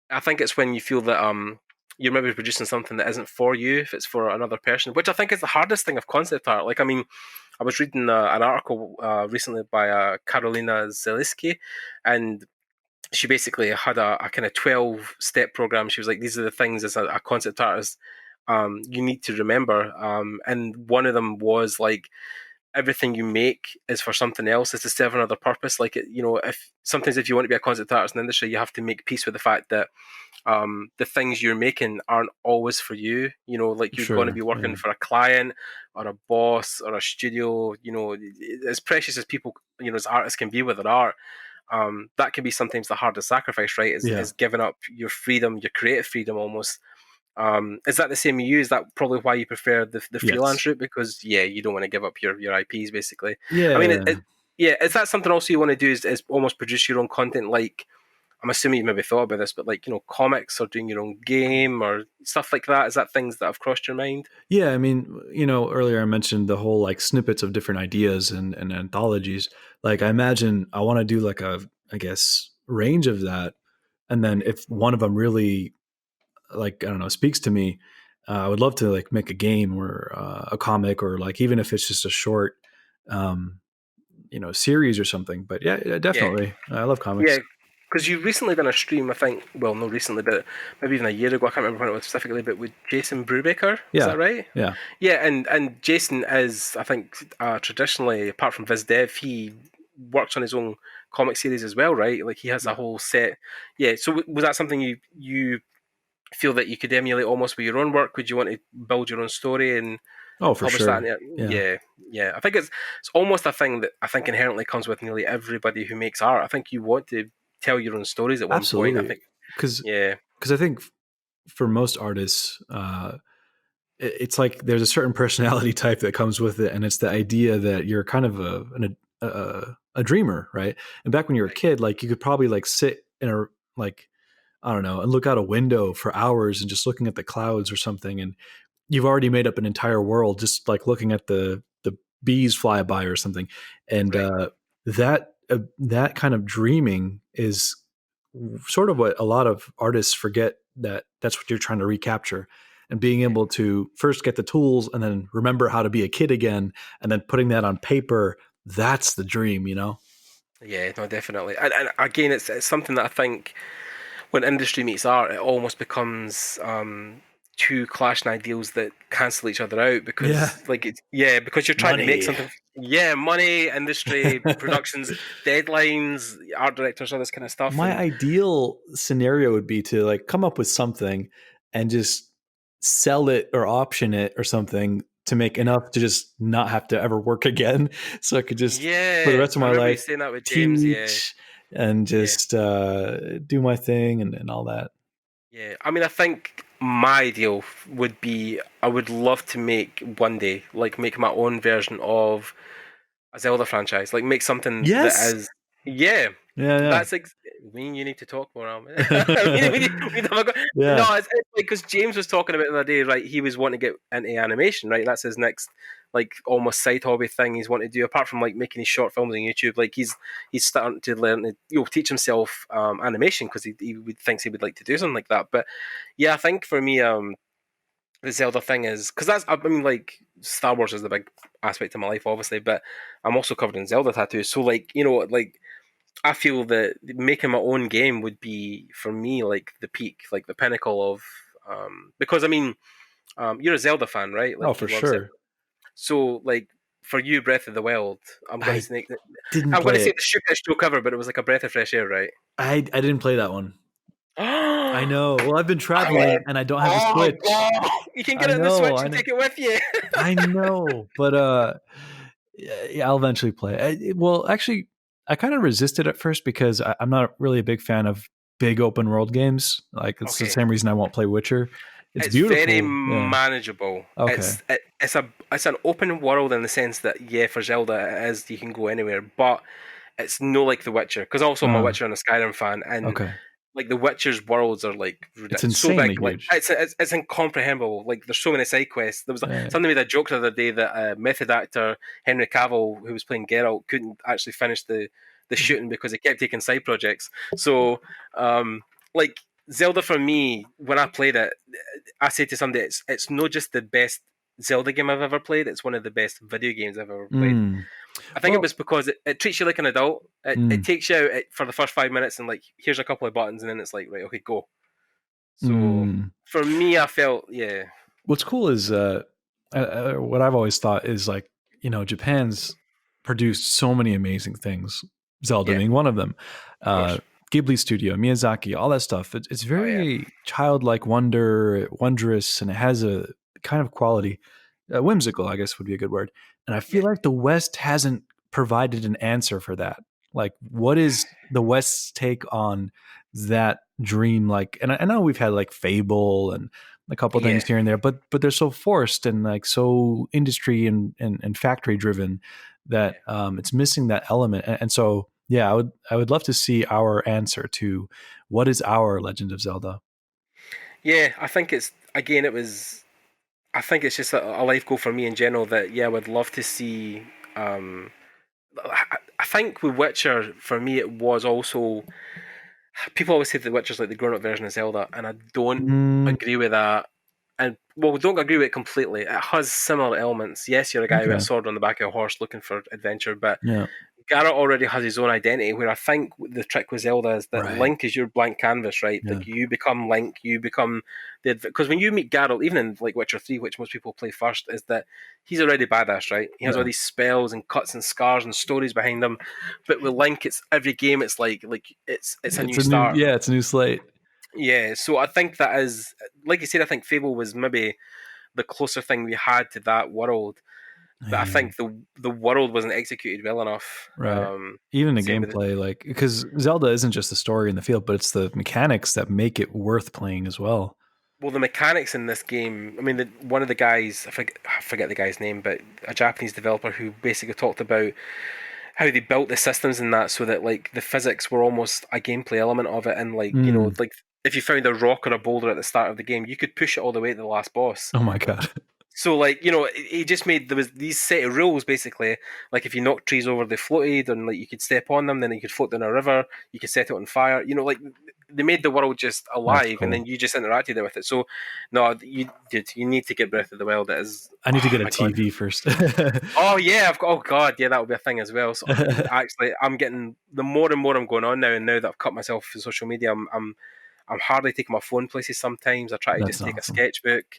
I think it's when you feel that you're maybe producing something that isn't for you, if it's for another person, which I think is the hardest thing of concept art. Like, I mean, I was reading an article recently by Karolina Zeliski, and she basically had a kind of 12-step program. She was like, these are the things as a concept artist you need to remember. And one of them was like, everything you make is for something else, is to serve another purpose. Like, you know, if sometimes if you want to be a concept artist in the industry, you have to make peace with the fact that the things you're making aren't always for you. You know, like you're going to Sure. be working Yeah. for a client or a boss or a studio. You know, as precious as people, you know, as artists can be with their art, that can be sometimes the hardest sacrifice, right? Yeah. Is giving up your freedom, your creative freedom almost. Is that the same with you? Is that probably why you prefer the Yes. freelance route? Because yeah, you don't want to give up your IPs basically. I mean, Yeah. yeah, is that something also you want to do? Is almost produce your own content? Like, I'm assuming you maybe thought about this, but like, you know, comics or doing your own game or stuff like that. Is that things that have crossed your mind? Yeah, I mean, you know, earlier I mentioned the whole like snippets of different ideas and anthologies. Like, I imagine I want to do like a, I guess, range of that. And then if one of them really, like, I don't know, speaks to me, I would love to like make a game or a comic, or like even if it's just a short, um, you know, series or something. But yeah, yeah, Yeah, definitely. I love yeah. comics. Because you recently done a stream, I think. Well, not recently, but maybe even a year ago. I can't remember when it was specifically, but with Jason Brubaker, was Yeah. that right? Yeah. Yeah, and Jason is, I think, traditionally, apart from Viz Dev, he works on his own comic series as well, right? Like he has a Yeah. whole set. Yeah. So was that something you feel that you could emulate almost with your own work? Would you want to build your own story Oh, and for publish that? sure. Yeah. Yeah, yeah. I think it's almost a thing that I think inherently comes with nearly everybody who makes art. I think you want to tell your own stories at one point. I Absolutely. think, Because yeah, I think for most artists, it's like there's a certain personality type that comes with it, and it's the idea that you're kind of a dreamer, right? And back when you were a right, kid, like you could probably like sit in a like, I don't know, and look out a window for hours and just looking at the clouds or something, and you've already made up an entire world just like looking at the bees fly by or something. And right. that kind of dreaming is sort of what a lot of artists forget, that that's what you're trying to recapture, and being Yeah, able to first get the tools and then remember how to be a kid again, and then putting that on paper. That's the dream, you know. yeah, no, definitely. And again, it's something that I think when industry meets art, it almost becomes two clashing ideals that cancel each other out Yeah. because, like, it's, yeah, because you're trying to make Money. something. Yeah, money, industry, productions, deadlines, art directors, all this kind of stuff, My and ideal scenario would be to like come up with something and just sell it or option it or something to make yeah, enough to just not have to ever work again. So I could just, for the yeah. rest of I my remember you life, saying that with James. Yeah, teach and yeah. just do my thing and all that. Yeah, I mean, I think my ideal would be I would love to make one day, like, make my own version of a Zelda franchise, like make something that Yes. is, yeah, Yeah. that's you need to talk more, Alman. We need to have a go. Yeah. No, it's like because James was talking about it the other day, right? He was wanting to get into animation, right? That's his next, like, almost side hobby thing he's wanting to do. Apart from like making his short films on YouTube, like he's starting to learn to, you know, teach himself animation because thinks he would like to do something like that. But yeah, I think for me, the Zelda thing is because that's, I mean, like, Star Wars is the big aspect of my life, obviously, but I'm also covered in Zelda tattoos. So, like, you know, like, I feel that making my own game would be for me like the peak, like the pinnacle of because I mean, you're a Zelda fan, right? Oh, Like, for you love Zelda. sure. So like for you, Breath of the Wild, I'm going to I say didn't I'm going to play say it. the stupid show cover, but it was like a breath of fresh air, right? I didn't play that one. I know. Well, I've been Come on. traveling and I don't have the Oh Switch. god! You can get I it on the know. Switch I and know. take it with you. I know. But yeah, I'll eventually play it. Well, actually, I kind of resisted at first because I'm not really a big fan of big open world games. Like it's the Okay, same reason I won't play Witcher. It's it's very beautiful. Yeah. manageable. Okay. It's an open world in the sense that yeah, for Zelda it is you can go anywhere, but it's no like The Witcher because also I'm a Uh, Witcher and a Skyrim fan, and okay. like The Witcher's worlds are like It's so insanely big, like huge. it's incomprehensible. Like there's so many side quests. There was Right. somebody made a joke the other day that method actor Henry Cavill, who was playing Geralt, couldn't actually finish the shooting because he kept taking side projects. So um, like Zelda for me, when I played it, I say to somebody, it's not just the best Zelda game I've ever played. It's one of the best video games I've ever played. Mm. I think it Well, was because it treats you like an adult. It mm, takes you out for the first 5 minutes and like here's a couple of buttons and then it's like right okay go. So mm. for me, I felt yeah What's cool is what I've always thought is like, Japan's produced so many amazing things, Zelda yeah being one of them. of Uh, course Ghibli Studio, Miyazaki, all that stuff. It's oh yeah very childlike wonder, wondrous, and it has a kind of quality. Whimsical, I guess would be a good word. And I yeah feel like the West hasn't provided an answer for that. Like, what is the West's take on that dream? Like, and I know we've had like Fable and a couple yeah things here and there, but they're so forced and like so industry and factory driven that yeah it's missing that element. And so yeah, I would love to see our answer to what is our Legend of Zelda. yeah. I think it's again it was. I think it's just a life goal for me in general that yeah I would love to see. Um, I think with Witcher for me it was also people always say The Witcher's like the grown up version of Zelda, and I don't Mm, agree with that. And well, don't agree with it completely. It has similar elements. Yes, you're a guy with a okay. sword on the back of a horse looking for adventure, but Yeah. Garrett already has his own identity. Where I think the trick with Zelda is that Right. Link is your blank canvas, right? Yeah. Like you become Link, you become the because when you meet Garrett, even in like Witcher 3, which most people play first, is that he's already badass, right? He has all Right. these spells and cuts and scars and stories behind him. But with Link, it's every game. It's like it's a It's new a new start. yeah, it's a new slate. Yeah, so I think that is like you said. I think Fable was maybe the closer thing we had to that world, but I Yeah. think the world wasn't executed well enough. Right. Even the Same with gameplay, like because Zelda isn't just the story in the field, but it's the mechanics that make it worth playing as well. well, the mechanics in this game. I mean, one of the guys, I forget the guy's name, but a Japanese developer who basically talked about how they built the systems in that so that like the physics were almost a gameplay element of it, and like Mm. like if you found a rock or a boulder at the start of the game, you could push it all the way to the last boss. Oh my god. So like he just made there was these set of rules basically. Like if you knocked trees over, they floated, and like you could step on them, then you could float down a river. You could set it on fire. Like they made the world just That's alive, and cool. then you just interacted with it. So no, you need to get Breath of the Wild. It is I need to oh get a my god. TV first. Oh yeah, oh god, yeah, that would be a thing as well. So actually, I'm getting the more and more I'm going on now, and now that I've cut myself for social media, I'm hardly taking my phone places. Sometimes I try to That's just take a awesome. sketchbook.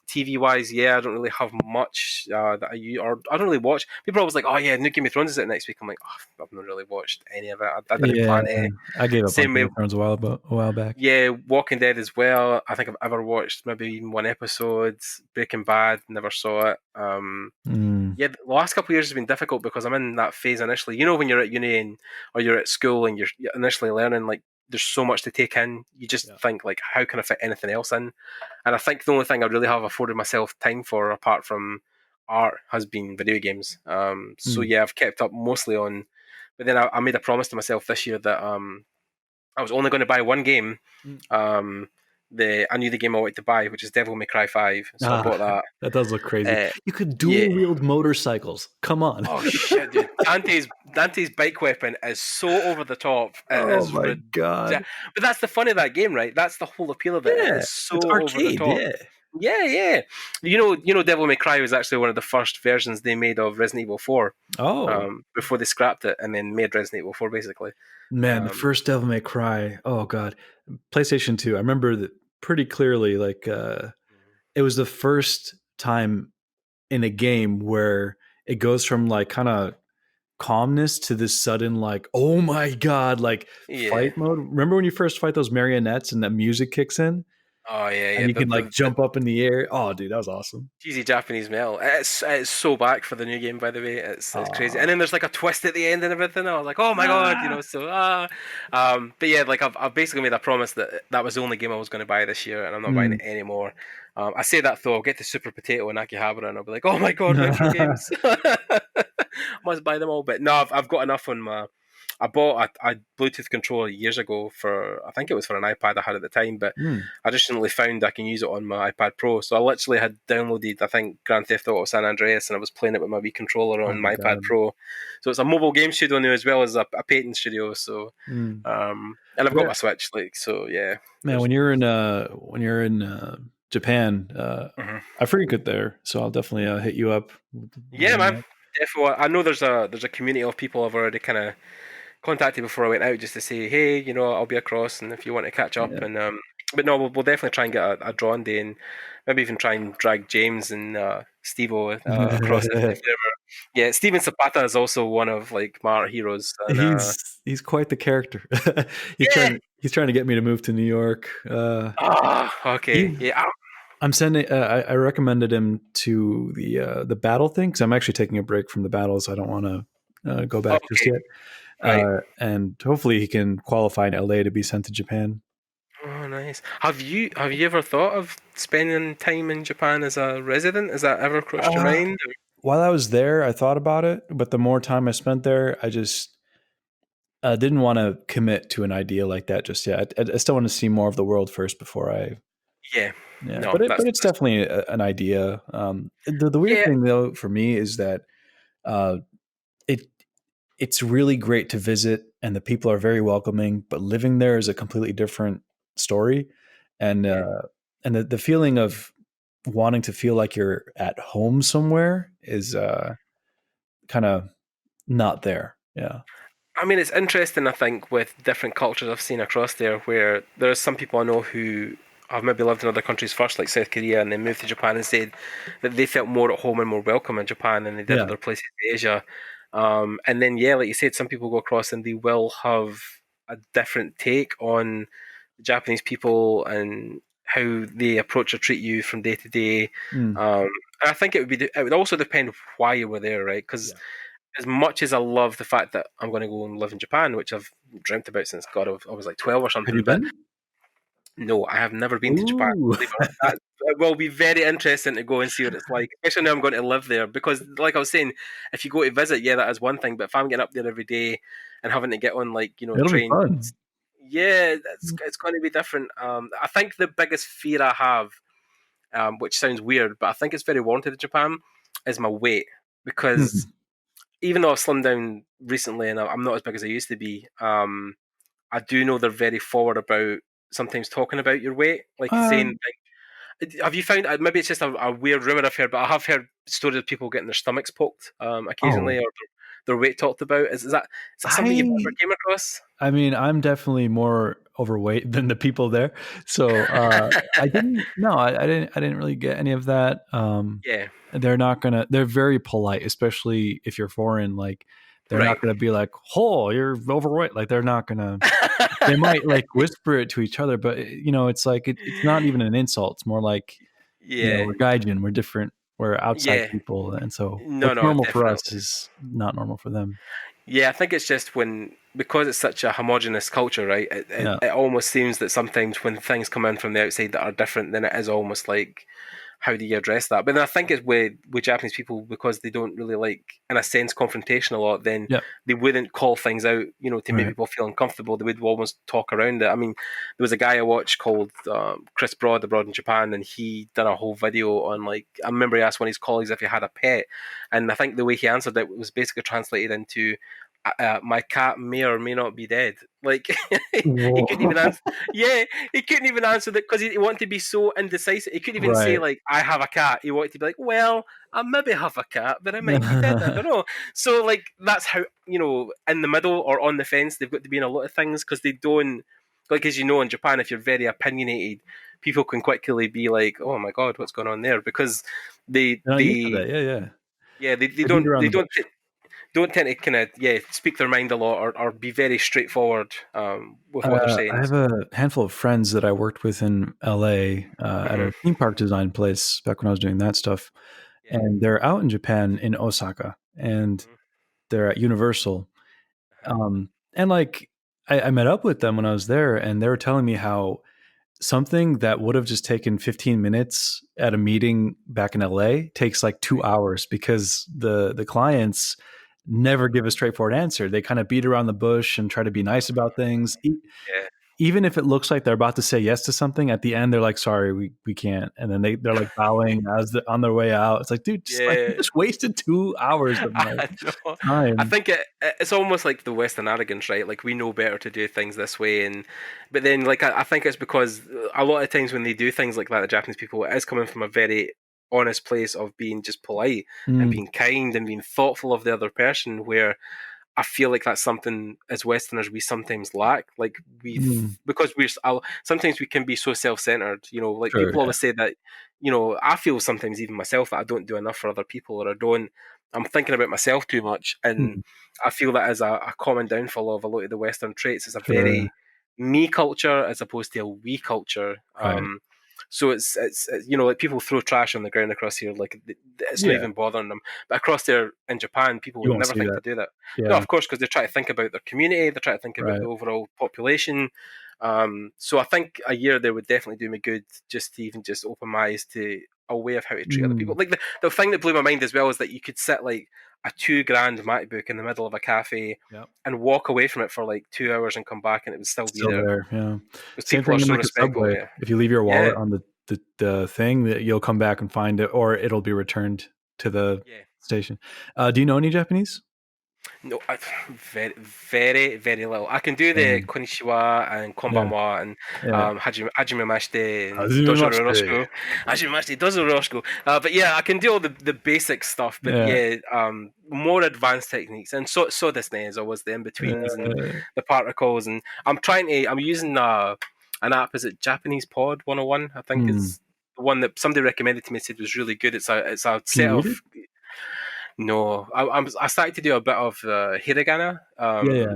TV wise, yeah, I don't really have much that I use, or I don't really watch. People are always like, "Oh yeah, new Game of Thrones is it next week?" I'm like, oh, I've not really watched any of it. I didn't Yeah, plan to. I gave up on Same Game way, of Thrones a while back. yeah, Walking Dead as well. I think I've ever watched maybe even one episode. Breaking Bad, never saw it. Mm, Yeah, the last couple of years has been difficult because I'm in that phase initially. When you're at uni or you're at school and you're initially learning, like there's so much to take in. You just yeah. think like, how can I fit anything else in? And I think the only thing I really have afforded myself time for, apart from art, has been video games. So Mm, yeah, I've kept up mostly on. But then I made a promise to myself this year that I was only going to buy one game. mm. Um, I knew the game I wanted to buy, which is Devil May Cry 5. So I Ah, bought that. that does look crazy. You could Yeah, dual wield motorcycles. Come on. oh shit, dude! Dante's bike weapon is so over the top. It Oh is my god. but that's the fun of that game, right? That's the whole appeal of it. It Yeah, is so it's over the arcade. top. Yeah. Yeah, yeah. Devil May Cry was actually one of the first versions they made of Resident Evil 4. Oh Before they scrapped it and then made Resident Evil 4, basically. man, the Um, first Devil May Cry. Oh god, PlayStation 2. I remember that pretty clearly. Like it was the first time in a game where it goes from like kind of calmness to this sudden like, oh my god, like Yeah. fight mode. Remember when you first fight those marionettes and that music kicks in Oh yeah, and yeah. you can like The jump up in the air? Oh, dude, that was awesome. cheesy Japanese metal. It's so back for the new game, by the way. It's crazy. And Ah. then there's like a twist at the end and everything. I was like, oh my god, Ah. so but yeah, like I've basically made a promise that that was the only game I was going to buy this year, and I'm not buying Mm. it anymore. I say that though, I'll get to Super Potato and Akihabara, and I'll be like, oh my god, retro games. Must buy them all. But no, I've got enough on my. I bought a Bluetooth controller years ago for, I think it was for an iPad I had at the time, but Mm. I just recently found I can use it on my iPad Pro. So I literally had downloaded, I think, Grand Theft Auto San Andreas, and I was playing it with my Wii controller Oh on my my iPad god. Pro. So it's a mobile game studio now as well as a painting studio. So, Mm. and I've got Yeah. my Switch, like, so yeah. Man, when you're in Japan, Mhm. I frequent there, so I'll definitely hit you up. Yeah, man. Definitely. I know there's a community of people I've already kind of contacted before I went out just to say, hey, I'll be across, and if you want to catch up, Yeah. and but no, we'll definitely try and get a drawn day, and maybe even try and drag James and Steve-O across if they're ever. Yeah, Steven Zapata is also one of like my art heroes, and He's quite the character. yeah, He's trying to get me to move to New York. okay, He yeah, I'm sending. I recommended him to the battle thing because I'm actually taking a break from the battles. I don't want to go back just okay, yet. right. And hopefully he can qualify in LA to be sent to Japan. Oh, nice. Have you ever thought of spending time in Japan as a resident? Has that ever crossed your Uh, mind? while I was there, I thought about it, but the more time I spent there, I just didn't want to commit to an idea like that just yet. I still want to see more of the world first before I. Yeah, Yeah, no, but that's, it's that's definitely an idea. The weird yeah, thing though for me is that uh, it it's really great to visit, and the people are very welcoming. But living there is a completely different story, and mhm. the feeling of wanting to feel like you're at home somewhere is kind of not there. Yeah, I mean, it's interesting, I think, with different cultures I've seen across there, where there are some people I know who have maybe lived in other countries first, like South Korea, and then moved to Japan and said that they felt more at home and more welcome in Japan than they did yeah, other places in Asia. And then, yeah, like you said, some people go across and they will have a different take on Japanese people and how they approach or treat you from day to day. mm, And I think it would also depend why you were there, right? Because yeah. as much as I love the fact that I'm going to go and live in Japan, which I've dreamt about since God I was like 12 or Have you something, but been? no, I have never been to Japan. Ooh, Believe it or not. It will be very interesting to go and see what it's like, especially now I'm going to live there. Because, like I was saying, if you go to visit, yeah, that is one thing. But if I'm getting up there every day and having to get on like it'll be trains, fun. yeah, it's going to be different. I think the biggest fear I have, which sounds weird, but I think it's very warranted in Japan, is my weight because Mm. even though I've slimmed down recently and I'm not as big as I used to be, I do know they're very forward about sometimes talking about your weight, like Uh, saying, like, have you found, maybe it's just a weird rumor I've heard, but I have heard stories of people getting their stomachs poked occasionally oh, or their weight talked about. Is that something you've ever I came across? I mean, I'm definitely more overweight than the people there. So I didn't no, I didn't really get any of that. Yeah, They're very polite, especially if you're foreign, like they're not right. gonna be like, oh, you're overweight. Like they're not gonna they might like whisper it to each other, but it's like it's not even an insult. It's more like, Yeah, we're gaijin, we're different, we're outside yeah. people. And so No, what's no, normal for definitely. us is not normal for them. Yeah, I think it's just because it's such a homogenous culture, right? Yeah. It almost seems that sometimes when things come in from the outside that are different, then it is almost like, how do you address that? But then I think it's with Japanese people because they don't really like, in a sense, confrontation a lot. Then Yeah. they wouldn't call things out, to make Right. people feel uncomfortable. They would almost talk around it. I mean, there was a guy I watched called Chris Broad abroad in Japan, and he done a whole video on like, I remember he asked one of his colleagues if he had a pet, and I think the way he answered it was basically translated into, my cat may or may not be dead. Like he couldn't even Whoa. answer. Yeah, he couldn't even answer that because he wanted to be so indecisive. He couldn't even say Right. like, "I have a cat." He wanted to be like, "Well, I maybe have a cat, but it might be dead. I don't know." So like that's how, in the middle or on the fence they've got to be in a lot of things because they don't, like, as you know, in Japan, if you're very opinionated, people can quickly be like, "Oh my god, what's going on there?" Because they They're not used to they that. Yeah, yeah. yeah they They beat don't around they the don't bush. don't tend to kind of speak their mind a lot, or be very straightforward with what they're I saying. have So a handful of friends that I worked with in LA at hmm a theme park design place back when I was doing that stuff. yeah. And they're out in Japan in Osaka and Mhm. they're at Universal. Uh-huh. And like, I met up with them when I was there and they were telling me how something that would have just taken 15 minutes at a meeting back in LA takes like two Right. hours because the clients never give a straightforward answer. They kind of beat around the bush and try to be nice about things. Yeah. Even if it looks like they're about to say yes to something, at the end they're like, "Sorry, we can't," and then they're like bowing as on their way out. It's like, dude, just like you Yeah. just wasted 2 hours of my I know. I time. think it's almost like the Western arrogance, right? Like we know better to do things this way, and but then like I think it's because a lot of times when they do things like that, the Japanese people, it is coming from a very honest place of being just polite and Mm, being kind and being thoughtful of the other person. Where I feel like that's something as Westerners we sometimes lack. Like mm, because sometimes we can be so self-centered. Like sure, people yeah. always say that. I feel sometimes even myself that I don't do enough for other people, or I don't. I'm thinking about myself too much, and Mm, I feel that as a common downfall of a lot of the Western traits. It's a sure, very me culture as opposed to a we culture. right. So it's like people throw trash on the ground across here, like it's not Yeah, even bothering them. But across there in Japan, people you would won't never see think to that. do that. No, Yeah, of course, because they try to think about their community, they try to think about right. the overall population. So I think a year there would definitely do me good, just to even just open my eyes to a way of how to treat other people. Mm, Like the thing that blew my mind as well is that you could sit like a 2 grand MacBook in the middle of a cafe yep. and walk away from it for like 2 hours and come back and it would still be Still there there. Yeah. because Same people are thing in so like a respectful. subway. Yeah, If you leave your yeah, wallet on the thing, that you'll come back and find it, or it'll be returned to the yeah. station. Do you know any Japanese? No, very, very, very little. I can do the Same. konnichiwa and Yeah. konbanwa and Yeah. hajime mashite and dojo Hajimemashite. yoroshiku. Hajime mashite, dojo yoroshiku. But yeah, I can do all the basic stuff. But Yeah. yeah, more advanced techniques. And so this is always the in betweens and Uh, the particles. And I'm using an app. Is it Japanese Pod 101? I think hmm. it's the one that somebody recommended to me, said was really good. It's a Can set you read it? of no, I started to do a bit of hiragana, Yeah, yeah.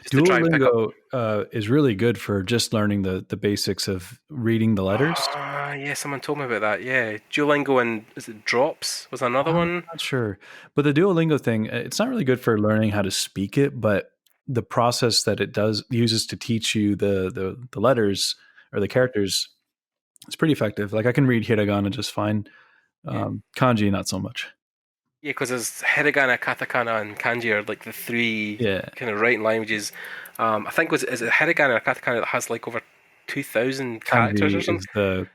just to try and pick up. Duolingo is really good for just learning the basics of reading the letters. Ah, yeah, someone told me about that. Yeah, Duolingo and is it Drops was another I'm one. not sure, but the Duolingo thing, it's not really good for learning how to speak it, but the process that it does uses to teach you the letters or the Mhm. characters, it's pretty effective. Like I can read hiragana just fine. Yeah, Kanji, not so much. yeah, because there's hiragana, katakana, and kanji are like the three Yeah, kind of writing languages. I think is it hiragana or katakana that has like over 2,000 characters or kanji something. is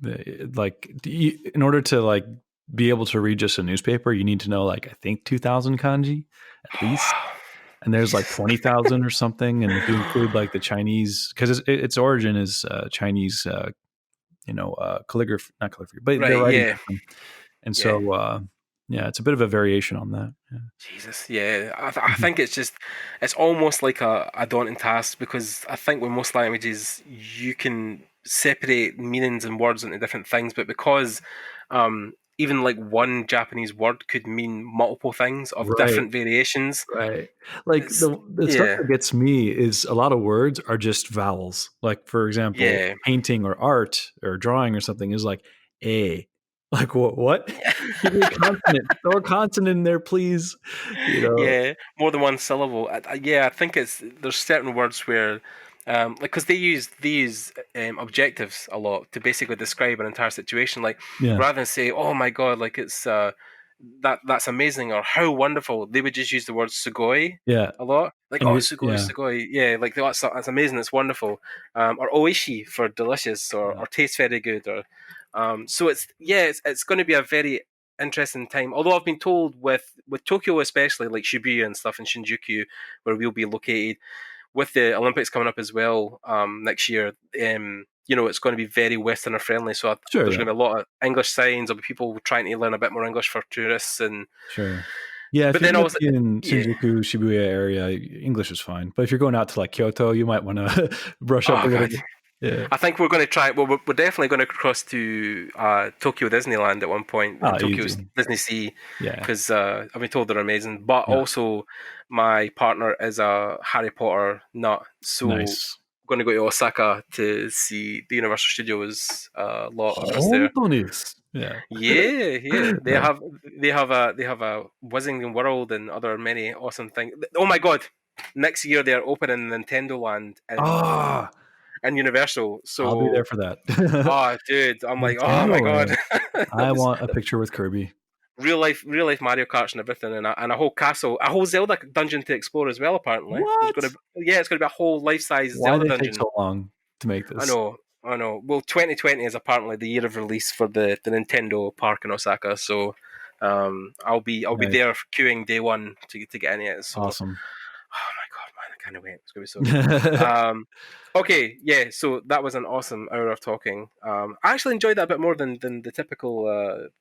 the like in order to like be able to read just a newspaper, you need to know like I think 2,000 kanji at least. And there's like Jesus. 20,000 or something. And if you include like the Chinese, because its origin is Chinese, calligraphy, not calligraphy, but their Right. writing Yeah. system. And Yeah. so, yeah, it's a bit of a variation on that. Yeah. Jesus, yeah. I Mhm. think it's almost like a daunting task because I think with most languages you can separate meanings and words into different things, but because even like one Japanese word could mean multiple things of Right. different variations, Right. Like it's the stuff yeah, that gets me is a lot of words are just vowels. Like for example, yeah. painting or art or drawing or something is like a. Like what? Give me a consonant. Throw a consonant in there, please. You know. Yeah, more than one syllable. Yeah, I think there's certain words where, like, because they use objectives a lot to basically describe an entire situation. Like, Yeah. rather than say, "Oh my God," like it's that's amazing or how wonderful, they would just use the word "sugoi" Yeah. a lot. Like, And "Oh, you sugoi, yeah. sugoi," yeah, like that's amazing, it's wonderful. Or "oishi" for delicious Yeah. or tastes very good or. So it's going to be a very interesting time. Although I've been told with Tokyo especially, like Shibuya and stuff in Shinjuku, where we'll be located, with the Olympics coming up as well next year. It's going to be very Westerner friendly. So Sure, there's yeah. going to be a lot of English signs. There'll be people trying to learn a bit more English for tourists, and Sure. Yeah, if but you're then gonna also be in yeah. Shinjuku, Shibuya area, English is fine. But if you're going out to like Kyoto, you might want to brush up Oh a little God, bit. Yeah. I think we're going to try. Well, we're definitely going to cross to Tokyo Disneyland at one point, and Tokyo Easy. Disney Sea, Yeah. because I've been told they're amazing. But also, my partner is a Harry Potter nut, so Nice. I'm going to go to Osaka to see the Universal Studios lot across there. Yeah. Yeah. They Nice. have a Wizarding World and other many awesome things. Oh my god! Next year they're opening Nintendo Land and Universal. So I'll be there for that. oh, dude, I'm like, oh my Nintendo god, Land. I want a picture with Kirby. real life Mario Karts and everything, and a whole castle, a whole Zelda dungeon to explore as well. Apparently, What? it's gonna be a whole life size Why Zelda did it take dungeon. so long to make this? I know. Well, 2020 is apparently the year of release for the Nintendo park in Osaka, so I'll be there queuing day one to get in it. So, Awesome. oh my god, man, I can't wait. It's gonna be so good. Okay, yeah. So that was an awesome hour of talking. I actually enjoyed that a bit more than the typical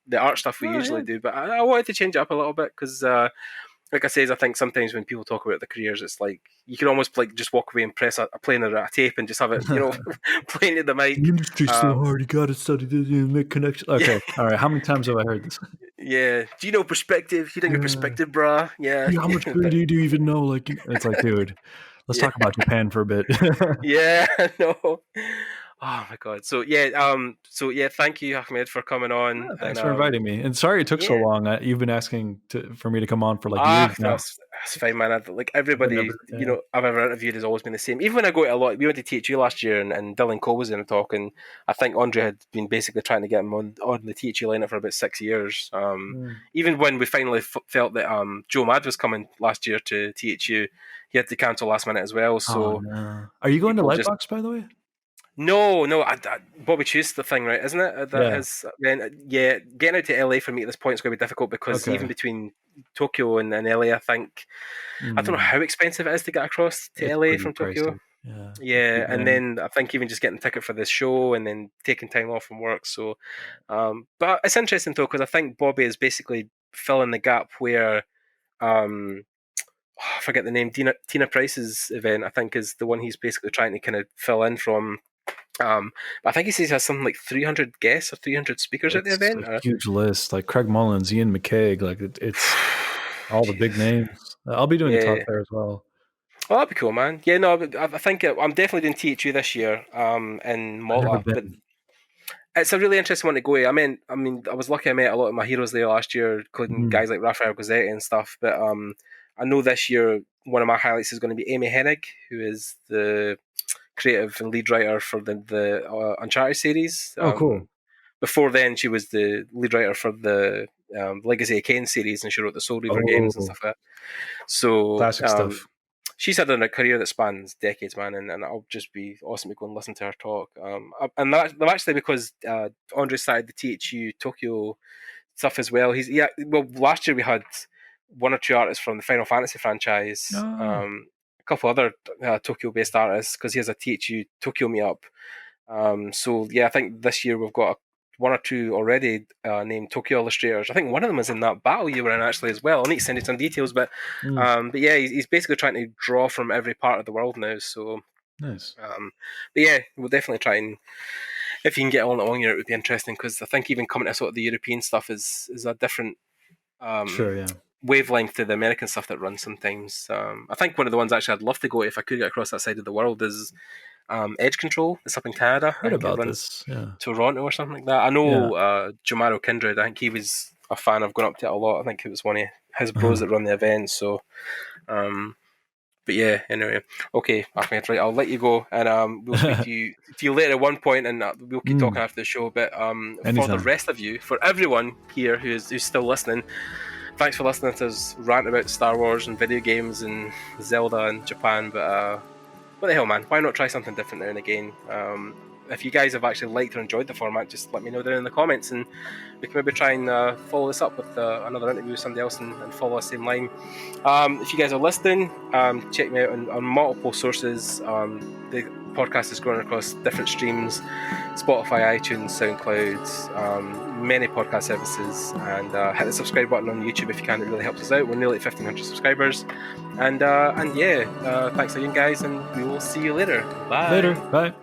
the art stuff we usually do, but I wanted to change it up a little bit because. Like I says, I think sometimes when people talk about their careers, it's like you can almost like just walk away and press a plane or a tape and just have it, playing at the mic. The industry's so hard. You gotta study this and make connections. Okay, all right. How many times have I heard this? Yeah. Do you know perspective? You don't know perspective, brah. Yeah. How much do you even know? Like, it's like, dude, let's talk about Japan for a bit. Yeah. No. Oh my god. So yeah. Thank you, Ahmed, for coming on. Yeah, thanks for inviting me. And sorry it took so long. You've been asking for me to come on for like years now. That's fine, man. Like everybody, I've ever interviewed has always been the same. Even when I go to a lot, we went to THU last year, and Dylan Cole was in a talk, and I think Andre had been basically trying to get him on the THU lineup for about 6 years. Even when we finally felt that Joe Mad was coming last year to THU, he had to cancel last minute as well. So, are you going to Lightbox, by the way? No, Bobby Chew's the thing, right? Isn't it? Getting out to LA for me at this point is going to be difficult because even between Tokyo and LA, I think I don't know how expensive it is to get across to LA from Tokyo. Pricey. Yeah, and then I think even just getting a ticket for this show and then taking time off from work. So, but it's interesting though because I think Bobby is basically filling the gap where. I forget the name. Tina Price's event, I think, is the one he's basically trying to kind of fill in from. But I think he says he has something like 300 guests or 300 speakers at the event. A huge list, like Craig Mullins, Ian McCaig, like it's all the big names. I'll be doing a talk there as well. Oh, that'd be cool, man. Yeah, no, I think I'm definitely doing THU this year in Malta. But it's a really interesting one to go to. I mean, I was lucky I met a lot of my heroes there last year, including guys like Raphael Gozzetti and stuff. But I know this year one of my highlights is going to be Amy Hennig, who is the creative and lead writer for the Uncharted series. Cool. Before then, she was the lead writer for the Legacy of Kain series, and she wrote the Soul Reaver games and stuff like that. So classic stuff. She's had a career that spans decades, man, and it'll just be awesome to go and listen to her talk. And that actually because Andre started the THU Tokyo stuff as well. Last year we had one or two artists from the Final Fantasy franchise, a couple other Tokyo-based artists because he has a THU Tokyo meetup. So yeah, I think this year we've got one or two already named Tokyo illustrators. I think one of them is in that battle you were in actually as well. I need to send you some details, but yeah, he's basically trying to draw from every part of the world now. So nice. But yeah, we'll definitely try and if you can get on here, it would be interesting because I think even coming to sort of the European stuff is a different wavelength to the American stuff that runs sometimes. I think one of the ones actually I'd love to go if I could get across that side of the world is Edge Control. It's up in Canada. I heard about this. Toronto or something like that. I know Jamaro Kindred. I think he was a fan. I've gone up to it a lot. I think it was one of his bros that run the event. So, but yeah. Anyway, okay, Ahmed. Right, I'll let you go, and we'll speak to you later at one point, and we'll keep talking after the show. But for the rest of you, for everyone here who's still listening. Thanks for listening to us rant about Star Wars and video games and Zelda and Japan, but what the hell, man? Why not try something different now and again? If you guys have actually liked or enjoyed the format, just let me know down in the comments, and we can maybe try and follow this up with another interview with somebody else and follow the same line. If you guys are listening, check me out on multiple sources. The podcast is growing across different streams: Spotify, iTunes, SoundCloud, many podcast services, and hit the subscribe button on YouTube if you can. It really helps us out. We're nearly at 1,500 subscribers, and yeah, thanks again, guys, and we will see you later. Bye. Later. Bye.